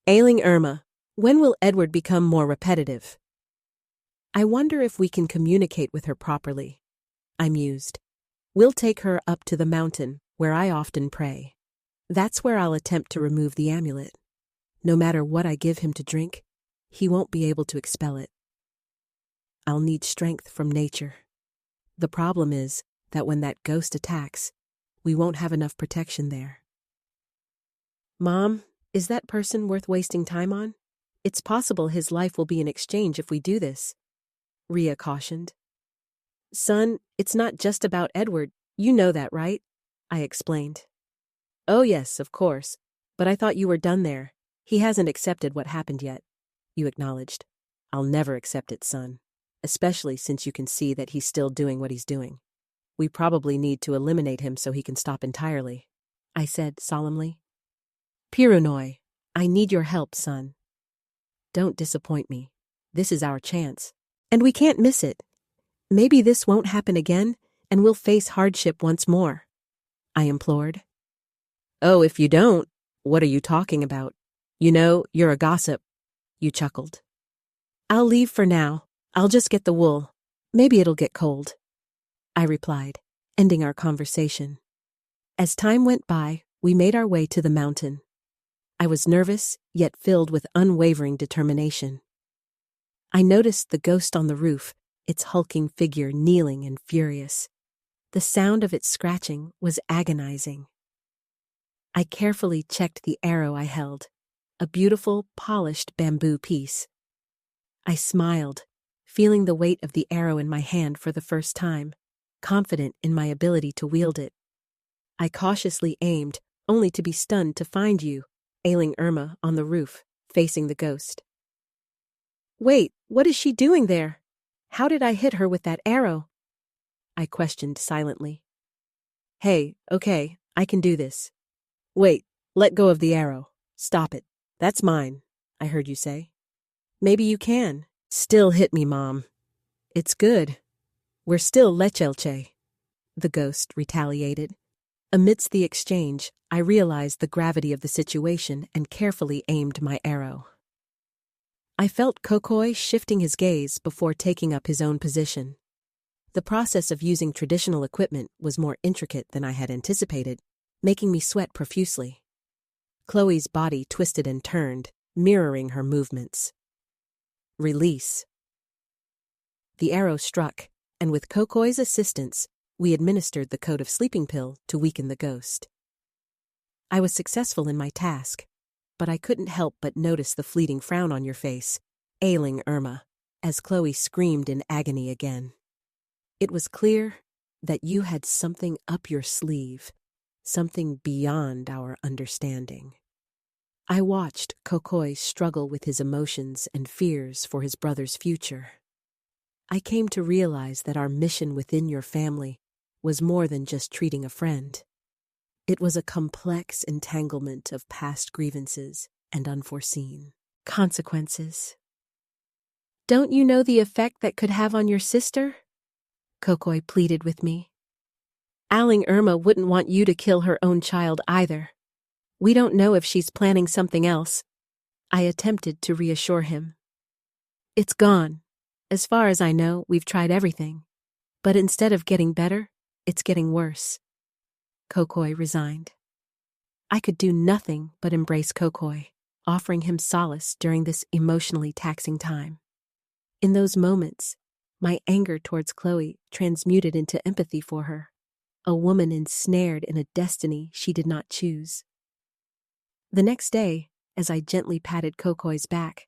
Ailing Irma, when will Edward become more repetitive? I wonder if we can communicate with her properly, I mused. We'll take her up to the mountain, where I often pray. That's where I'll attempt to remove the amulet. No matter what I give him to drink, he won't be able to expel it. I'll need strength from nature. The problem is that when that ghost attacks, we won't have enough protection there. Mom, is that person worth wasting time on? It's possible his life will be in exchange if we do this, Ria cautioned. Son, it's not just about Edward. You know that, right? I explained. Oh yes, of course. But I thought you were done there. He hasn't accepted what happened yet, you acknowledged. I'll never accept it, son. Especially since you can see that he's still doing what he's doing. We probably need to eliminate him so he can stop entirely, I said solemnly. Pirunoi, I need your help, son. Don't disappoint me. This is our chance. And we can't miss it. Maybe this won't happen again, and we'll face hardship once more, I implored. Oh, if you don't, what are you talking about? You know, you're a gossip. you chuckled. I'll leave for now. I'll just get the wool. Maybe it'll get cold, I replied, ending our conversation. As time went by, we made our way to the mountain. I was nervous, yet filled with unwavering determination. I noticed the ghost on the roof, its hulking figure kneeling and furious. The sound of its scratching was agonizing. I carefully checked the arrow I held, a beautiful, polished bamboo piece. I smiled, feeling the weight of the arrow in my hand for the first time, confident in my ability to wield it. I cautiously aimed, only to be stunned to find you, ailing Irma, on the roof, facing the ghost. Wait, what is she doing there? How did I hit her with that arrow? I questioned silently. Hey, okay, I can do this. Wait, let go of the arrow. Stop it. That's mine, I heard you say. Maybe you can. Still hit me, Mom. It's good. We're still lechelche, the ghost retaliated. Amidst the exchange, I realized the gravity of the situation and carefully aimed my arrow. I felt Kokoi shifting his gaze before taking up his own position. The process of using traditional equipment was more intricate than I had anticipated, making me sweat profusely. Chloe's body twisted and turned, mirroring her movements. Release. The arrow struck, and with Kokoi's assistance, we administered the coat of sleeping pill to weaken the ghost. I was successful in my task, but I couldn't help but notice the fleeting frown on your face, ailing Irma, as Chloe screamed in agony again. It was clear that you had something up your sleeve, something beyond our understanding. I watched Kokoi struggle with his emotions and fears for his brother's future. I came to realize that our mission within your family was more than just treating a friend. It was a complex entanglement of past grievances and unforeseen consequences. Don't you know the effect that could have on your sister? Kokoi pleaded with me. Ailing Irma wouldn't want you to kill her own child either. We don't know if she's planning something else. I attempted to reassure him. It's gone. As far as I know, we've tried everything. But instead of getting better, it's getting worse. Kokoi resigned. I could do nothing but embrace Kokoi, offering him solace during this emotionally taxing time. In those moments, my anger towards Chloe transmuted into empathy for her, a woman ensnared in a destiny she did not choose. The next day, as I gently patted Kokoi's back,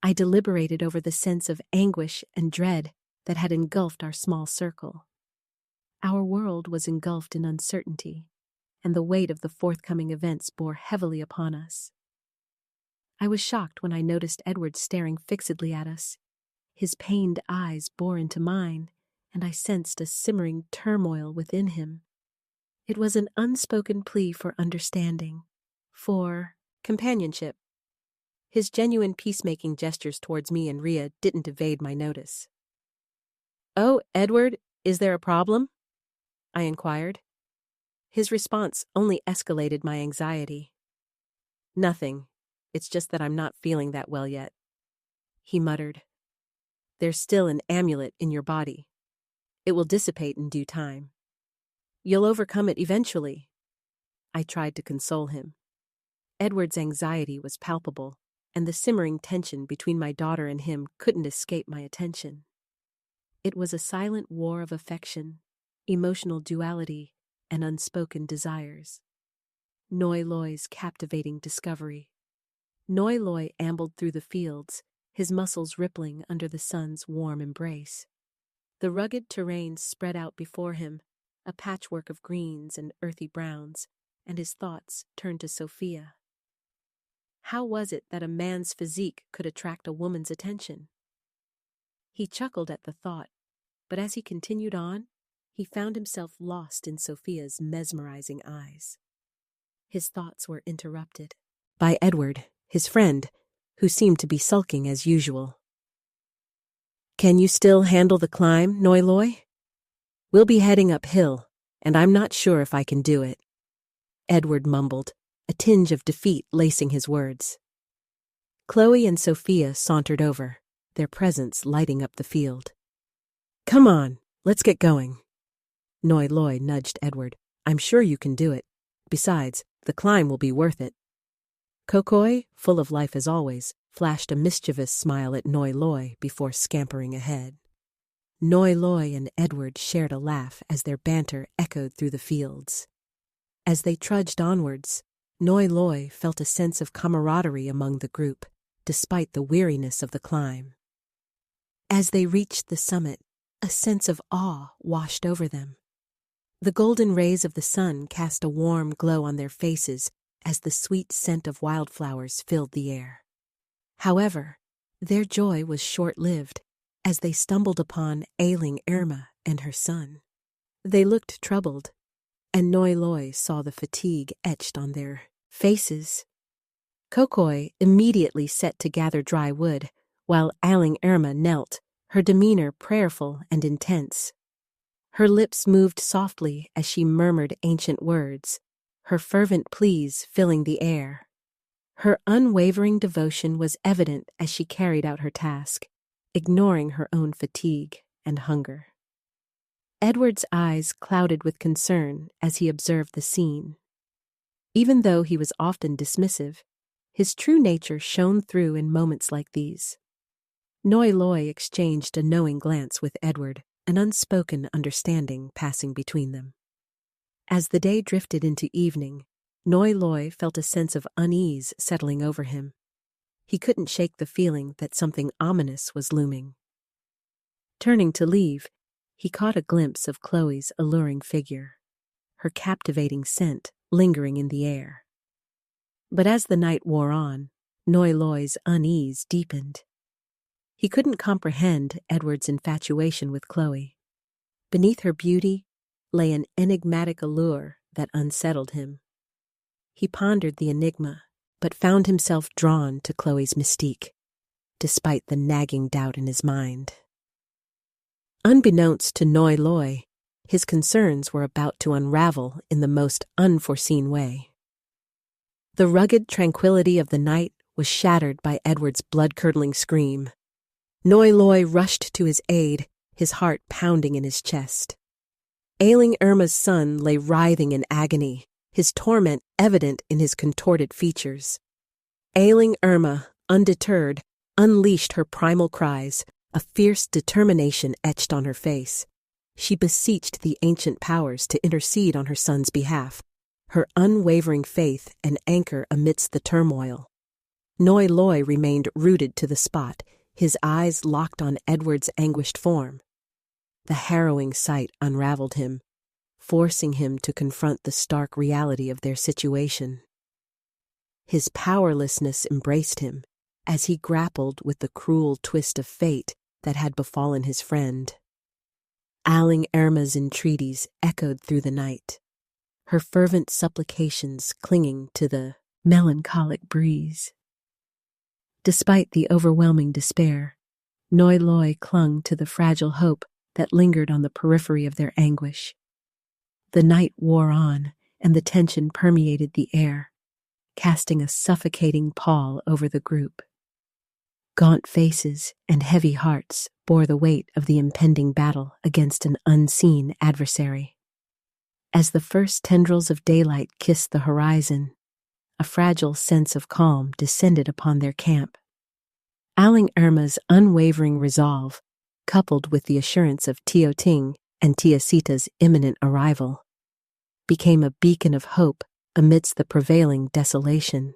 I deliberated over the sense of anguish and dread that had engulfed our small circle. Our world was engulfed in uncertainty, and the weight of the forthcoming events bore heavily upon us. I was shocked when I noticed Edward staring fixedly at us. His pained eyes bore into mine, and I sensed a simmering turmoil within him. It was an unspoken plea for understanding, for companionship. His genuine peacemaking gestures towards me and Rhea didn't evade my notice. Oh, Edward, is there a problem? I inquired. His response only escalated my anxiety. Nothing. It's just that I'm not feeling that well yet, he muttered. There's still an amulet in your body. It will dissipate in due time. You'll overcome it eventually. I tried to console him. Edward's anxiety was palpable, and the simmering tension between my daughter and him couldn't escape my attention. It was a silent war of affection, emotional duality, and unspoken desires. Noi Loi's captivating discovery. Noi Loi ambled through the fields, his muscles rippling under the sun's warm embrace. The rugged terrain spread out before him, a patchwork of greens and earthy browns, and his thoughts turned to Sophia. How was it that a man's physique could attract a woman's attention? He chuckled at the thought, but as he continued on, he found himself lost in Sophia's mesmerizing eyes. His thoughts were interrupted by Edward, his friend, who seemed to be sulking as usual. Can you still handle the climb, Noi Loi? We'll be heading uphill, and I'm not sure if I can do it. Edward mumbled, a tinge of defeat lacing his words. Chloe and Sophia sauntered over, their presence lighting up the field. "Come on, let's get going." Noi Loi nudged Edward. "I'm sure you can do it. Besides, the climb will be worth it." Kokoi, full of life as always, flashed a mischievous smile at Noi Loi before scampering ahead. Noi Loi and Edward shared a laugh as their banter echoed through the fields. As they trudged onwards, Noi Loi felt a sense of camaraderie among the group, despite the weariness of the climb. As they reached the summit, a sense of awe washed over them. The golden rays of the sun cast a warm glow on their faces as the sweet scent of wildflowers filled the air. However, their joy was short-lived as they stumbled upon ailing Irma and her son. They looked troubled, and Noi Loi saw the fatigue etched on their faces. Kokoi immediately set to gather dry wood, while ailing Irma knelt, her demeanor prayerful and intense. Her lips moved softly as she murmured ancient words, her fervent pleas filling the air. Her unwavering devotion was evident as she carried out her task, ignoring her own fatigue and hunger. Edward's eyes clouded with concern as he observed the scene. Even though he was often dismissive, his true nature shone through in moments like these. Noi Loi exchanged a knowing glance with Edward, an unspoken understanding passing between them. As the day drifted into evening, Noi Loi felt a sense of unease settling over him. He couldn't shake the feeling that something ominous was looming. Turning to leave, he caught a glimpse of Chloe's alluring figure, her captivating scent lingering in the air. But as the night wore on, Noi Loi's unease deepened. He couldn't comprehend Edward's infatuation with Chloe. Beneath her beauty lay an enigmatic allure that unsettled him. He pondered the enigma, but found himself drawn to Chloe's mystique, despite the nagging doubt in his mind. Unbeknownst to Noi Loi, his concerns were about to unravel in the most unforeseen way. The rugged tranquility of the night was shattered by Edward's blood-curdling scream. Noi Loi rushed to his aid, his heart pounding in his chest. Ailing Irma's son lay writhing in agony, his torment evident in his contorted features. Ailing Irma, undeterred, unleashed her primal cries, a fierce determination etched on her face. She beseeched the ancient powers to intercede on her son's behalf, her unwavering faith an anchor amidst the turmoil. Noi Loi remained rooted to the spot, his eyes locked on Edward's anguished form. The harrowing sight unraveled him, forcing him to confront the stark reality of their situation. His powerlessness embraced him as he grappled with the cruel twist of fate that had befallen his friend. Ailing Irma's entreaties echoed through the night, her fervent supplications clinging to the melancholic breeze. Despite the overwhelming despair, Noi Loi clung to the fragile hope that lingered on the periphery of their anguish. The night wore on, and the tension permeated the air, casting a suffocating pall over the group. Gaunt faces and heavy hearts bore the weight of the impending battle against an unseen adversary. As the first tendrils of daylight kissed the horizon, a fragile sense of calm descended upon their camp. Ailing Irma's unwavering resolve, coupled with the assurance of Tio Ting and Tia Sita's imminent arrival, became a beacon of hope amidst the prevailing desolation.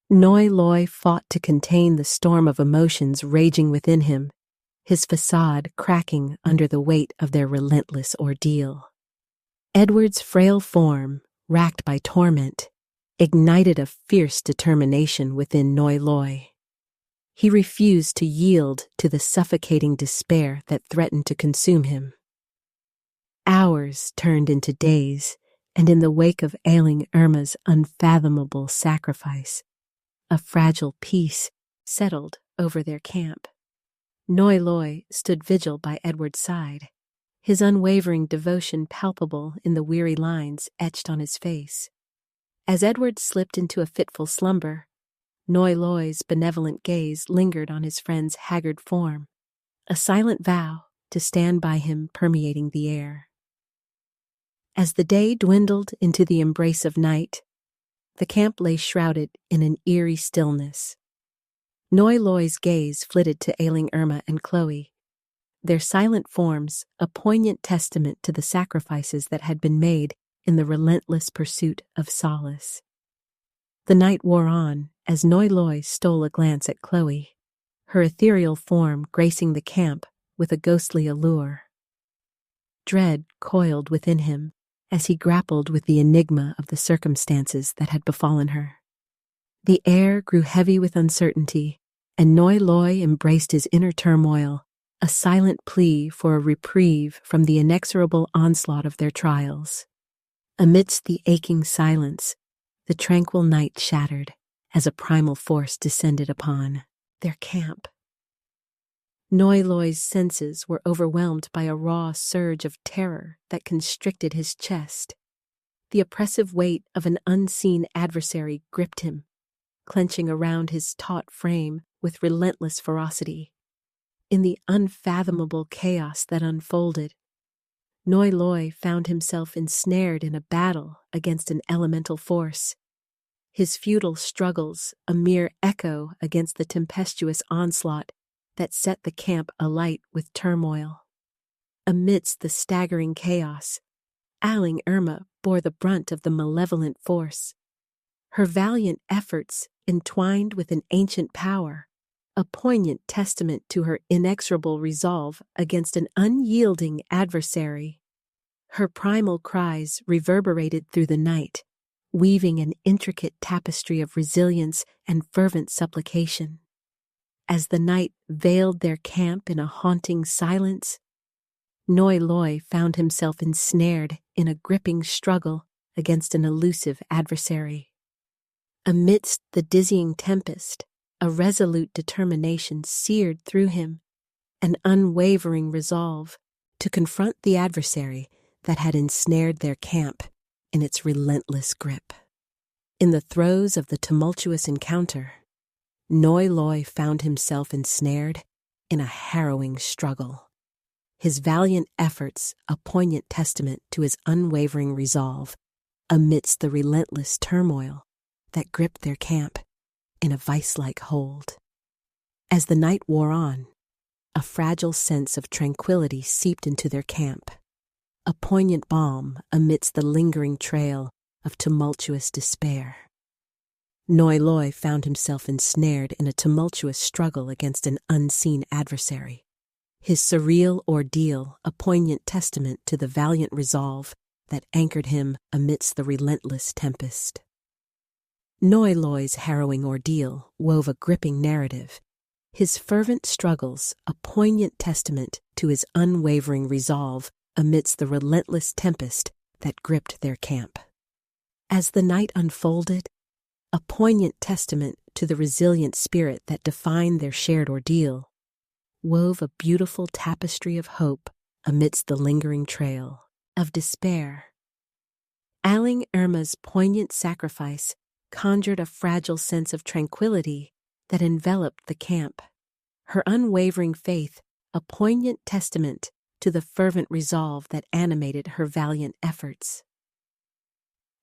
Noi Loi fought to contain the storm of emotions raging within him, his facade cracking under the weight of their relentless ordeal. Edward's frail form, racked by torment, ignited a fierce determination within Noi Loi. He refused to yield to the suffocating despair that threatened to consume him. Hours turned into days, and in the wake of ailing Irma's unfathomable sacrifice, a fragile peace settled over their camp. Noi Loi stood vigil by Edward's side, his unwavering devotion palpable in the weary lines etched on his face. As Edward slipped into a fitful slumber, Noi Loi's benevolent gaze lingered on his friend's haggard form, a silent vow to stand by him permeating the air. As the day dwindled into the embrace of night, the camp lay shrouded in an eerie stillness. Noi Loi's gaze flitted to ailing Irma and Chloe, their silent forms a poignant testament to the sacrifices that had been made in the relentless pursuit of solace. The night wore on as Noi Loi stole a glance at Chloe, her ethereal form gracing the camp with a ghostly allure. Dread coiled within him as he grappled with the enigma of the circumstances that had befallen her. The air grew heavy with uncertainty, and Noi Loi embraced his inner turmoil, a silent plea for a reprieve from the inexorable onslaught of their trials. Amidst the aching silence, the tranquil night shattered as a primal force descended upon their camp. Noi Loi's senses were overwhelmed by a raw surge of terror that constricted his chest. The oppressive weight of an unseen adversary gripped him, clenching around his taut frame with relentless ferocity. In the unfathomable chaos that unfolded, Noi Loi found himself ensnared in a battle against an elemental force, his futile struggles a mere echo against the tempestuous onslaught that set the camp alight with turmoil. Amidst the staggering chaos, ailing Irma bore the brunt of the malevolent force. Her valiant efforts entwined with an ancient power, a poignant testament to her inexorable resolve against an unyielding adversary. Her primal cries reverberated through the night, weaving an intricate tapestry of resilience and fervent supplication. As the night veiled their camp in a haunting silence, Noi Loi found himself ensnared in a gripping struggle against an elusive adversary. Amidst the dizzying tempest, a resolute determination seared through him, an unwavering resolve to confront the adversary that had ensnared their camp in its relentless grip. In the throes of the tumultuous encounter, Noi Loi found himself ensnared in a harrowing struggle, his valiant efforts a poignant testament to his unwavering resolve amidst the relentless turmoil that gripped their camp in a vice-like hold. As the night wore on, a fragile sense of tranquility seeped into their camp, a poignant balm amidst the lingering trail of tumultuous despair. Noi Loi found himself ensnared in a tumultuous struggle against an unseen adversary, his surreal ordeal a poignant testament to the valiant resolve that anchored him amidst the relentless tempest. Noi Loi's harrowing ordeal wove a gripping narrative, his fervent struggles a poignant testament to his unwavering resolve amidst the relentless tempest that gripped their camp. As the night unfolded, a poignant testament to the resilient spirit that defined their shared ordeal, wove a beautiful tapestry of hope amidst the lingering trail of despair. Ailing Irma's poignant sacrifice conjured a fragile sense of tranquility that enveloped the camp, her unwavering faith a poignant testament to the fervent resolve that animated her valiant efforts.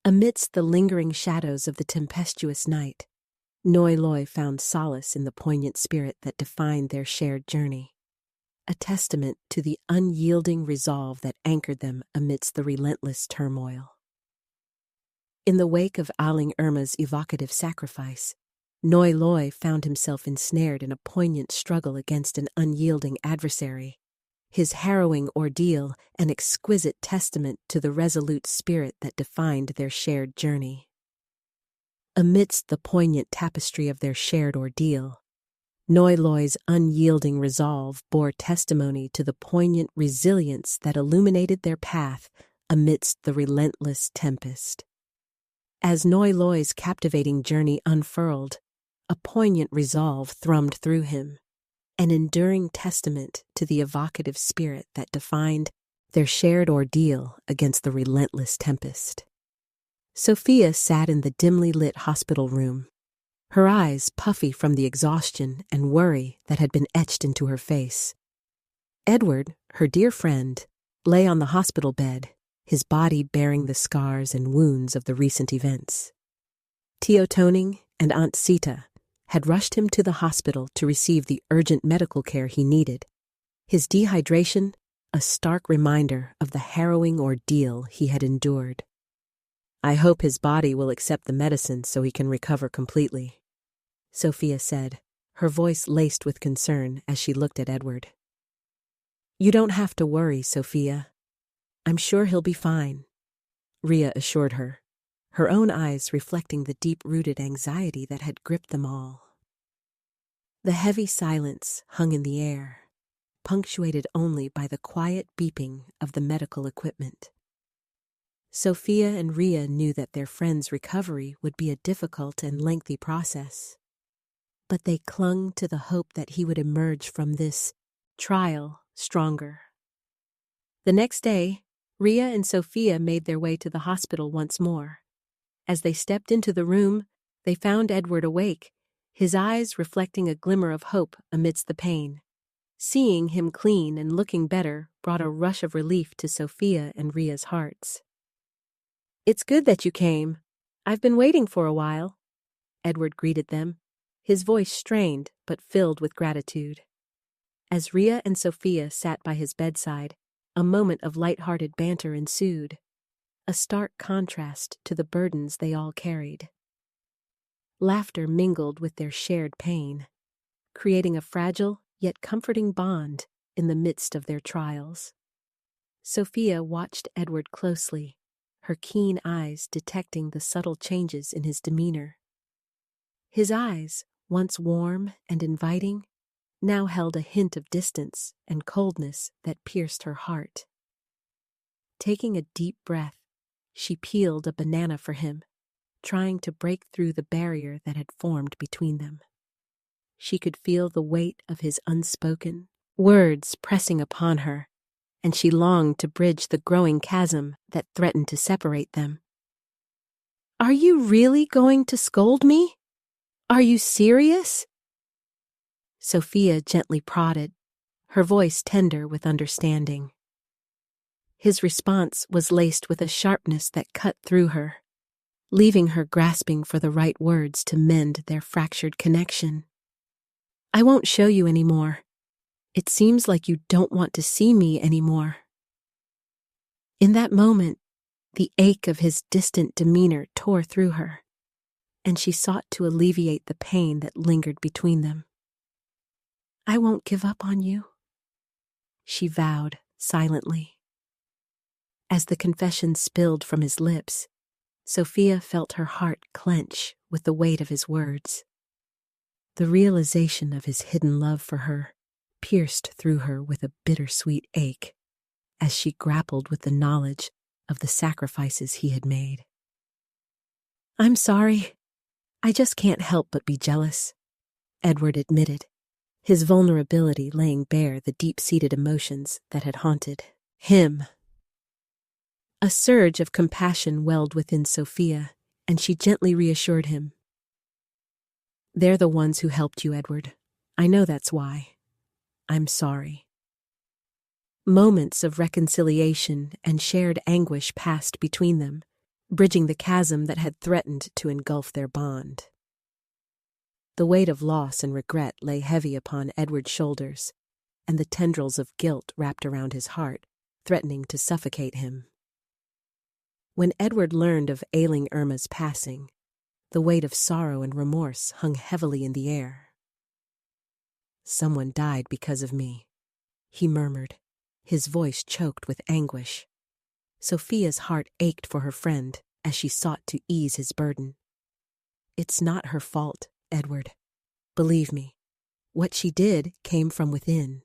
Amidst the lingering shadows of the tempestuous night, Noi Loi found solace in the poignant spirit that defined their shared journey, a testament to the unyielding resolve that anchored them amidst the relentless turmoil. In the wake of ailing Irma's evocative sacrifice, Noi Loi found himself ensnared in a poignant struggle against an unyielding adversary, his harrowing ordeal an exquisite testament to the resolute spirit that defined their shared journey. Amidst the poignant tapestry of their shared ordeal, Noi Loi's unyielding resolve bore testimony to the poignant resilience that illuminated their path amidst the relentless tempest. As Noi Loi's captivating journey unfurled, a poignant resolve thrummed through him, an enduring testament to the evocative spirit that defined their shared ordeal against the relentless tempest. Sophia sat in the dimly lit hospital room, her eyes puffy from the exhaustion and worry that had been etched into her face. Edward, her dear friend, lay on the hospital bed, his body bearing the scars and wounds of the recent events. Tio Toning and Aunt Sita had rushed him to the hospital to receive the urgent medical care he needed. His dehydration, a stark reminder of the harrowing ordeal he had endured. "I hope his body will accept the medicine so he can recover completely," Sophia said, her voice laced with concern as she looked at Edward. "You don't have to worry, Sophia. I'm sure he'll be fine," Ria assured her, her own eyes reflecting the deep-rooted anxiety that had gripped them all. The heavy silence hung in the air, punctuated only by the quiet beeping of the medical equipment. Sophia and Ria knew that their friend's recovery would be a difficult and lengthy process, but they clung to the hope that he would emerge from this trial stronger. The next day, Ria and Sophia made their way to the hospital once more. As they stepped into the room, they found Edward awake, his eyes reflecting a glimmer of hope amidst the pain. Seeing him clean and looking better brought a rush of relief to Sophia and Ria's hearts. "It's good that you came. I've been waiting for a while," Edward greeted them, his voice strained but filled with gratitude. As Ria and Sophia sat by his bedside, a moment of light-hearted banter ensued, a stark contrast to the burdens they all carried. Laughter mingled with their shared pain, creating a fragile yet comforting bond in the midst of their trials. Sophia watched Edward closely, her keen eyes detecting the subtle changes in his demeanor. His eyes, once warm and inviting, now held a hint of distance and coldness that pierced her heart. Taking a deep breath, she peeled a banana for him, trying to break through the barrier that had formed between them. She could feel the weight of his unspoken words pressing upon her, and she longed to bridge the growing chasm that threatened to separate them. "Are you really going to scold me? Are you serious?" Sophia gently prodded, her voice tender with understanding. His response was laced with a sharpness that cut through her, leaving her grasping for the right words to mend their fractured connection. "I won't show you anymore. It seems like you don't want to see me anymore." In that moment, the ache of his distant demeanor tore through her, and she sought to alleviate the pain that lingered between them. "I won't give up on you," she vowed silently. As the confession spilled from his lips, Sophia felt her heart clench with the weight of his words. The realization of his hidden love for her pierced through her with a bittersweet ache as she grappled with the knowledge of the sacrifices he had made. "I'm sorry. I just can't help but be jealous," Edward admitted, his vulnerability laying bare the deep-seated emotions that had haunted him. A surge of compassion welled within Sophia, and she gently reassured him. "They're the ones who helped you, Edward. I know that's why. I'm sorry." Moments of reconciliation and shared anguish passed between them, bridging the chasm that had threatened to engulf their bond. The weight of loss and regret lay heavy upon Edward's shoulders, and the tendrils of guilt wrapped around his heart, threatening to suffocate him. When Edward learned of ailing Irma's passing, the weight of sorrow and remorse hung heavily in the air. "Someone died because of me," he murmured, his voice choked with anguish. Sophia's heart ached for her friend as she sought to ease his burden. "It's not her fault, Edward. Believe me, what she did came from within,"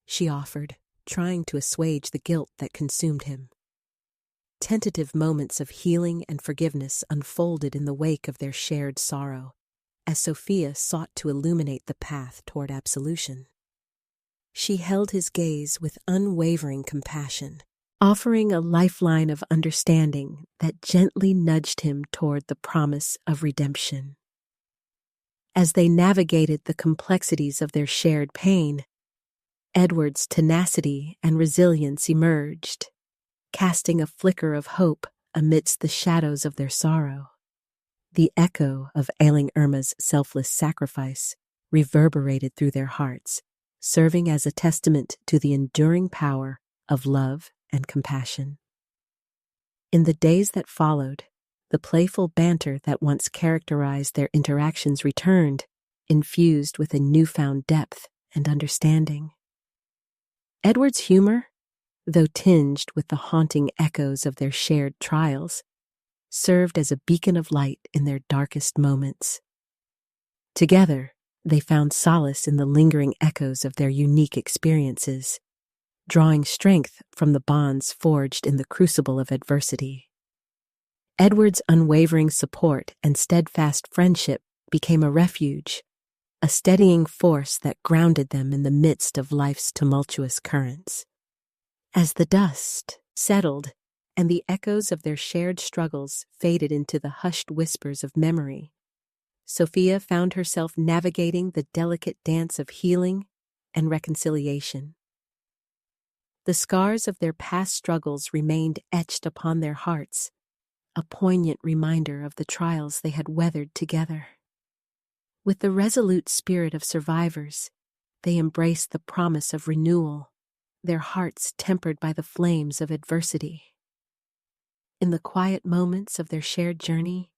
she offered, trying to assuage the guilt that consumed him. Tentative moments of healing and forgiveness unfolded in the wake of their shared sorrow, as Sophia sought to illuminate the path toward absolution. She held his gaze with unwavering compassion, offering a lifeline of understanding that gently nudged him toward the promise of redemption. As they navigated the complexities of their shared pain, Edward's tenacity and resilience emerged, casting a flicker of hope amidst the shadows of their sorrow. The echo of ailing Irma's selfless sacrifice reverberated through their hearts, serving as a testament to the enduring power of love and compassion. In the days that followed, the playful banter that once characterized their interactions returned, infused with a newfound depth and understanding. Edward's humor, though tinged with the haunting echoes of their shared trials, served as a beacon of light in their darkest moments. Together, they found solace in the lingering echoes of their unique experiences, drawing strength from the bonds forged in the crucible of adversity. Edward's unwavering support and steadfast friendship became a refuge, a steadying force that grounded them in the midst of life's tumultuous currents. As the dust settled and the echoes of their shared struggles faded into the hushed whispers of memory, Sophia found herself navigating the delicate dance of healing and reconciliation. The scars of their past struggles remained etched upon their hearts, a poignant reminder of the trials they had weathered together. With the resolute spirit of survivors, they embraced the promise of renewal, their hearts tempered by the flames of adversity. In the quiet moments of their shared journey,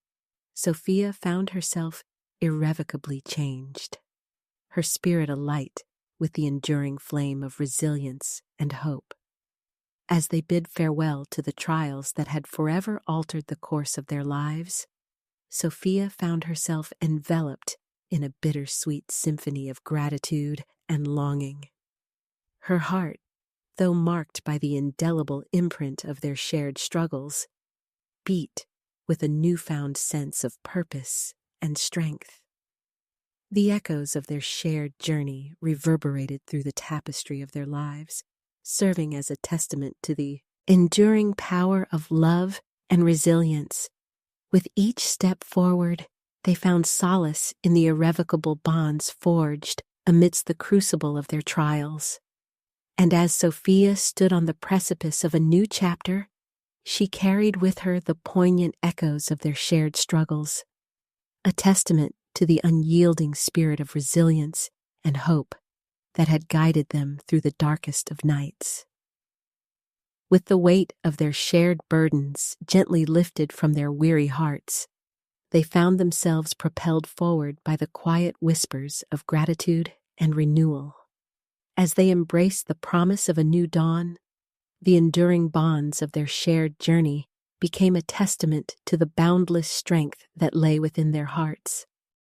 Sophia found herself irrevocably changed, her spirit alight with the enduring flame of resilience and hope. As they bid farewell to the trials that had forever altered the course of their lives, Sophia found herself enveloped in a bittersweet symphony of gratitude and longing. Her heart, though marked by the indelible imprint of their shared struggles, beat with a newfound sense of purpose and strength. The echoes of their shared journey reverberated through the tapestry of their lives, serving as a testament to the enduring power of love and resilience. With each step forward, they found solace in the irrevocable bonds forged amidst the crucible of their trials. And as Sophia stood on the precipice of a new chapter, she carried with her the poignant echoes of their shared struggles, a testament to the unyielding spirit of resilience and hope that had guided them through the darkest of nights. With the weight of their shared burdens gently lifted from their weary hearts, they found themselves propelled forward by the quiet whispers of gratitude and renewal. As they embraced the promise of a new dawn, the enduring bonds of their shared journey became a testament to the boundless strength that lay within their hearts.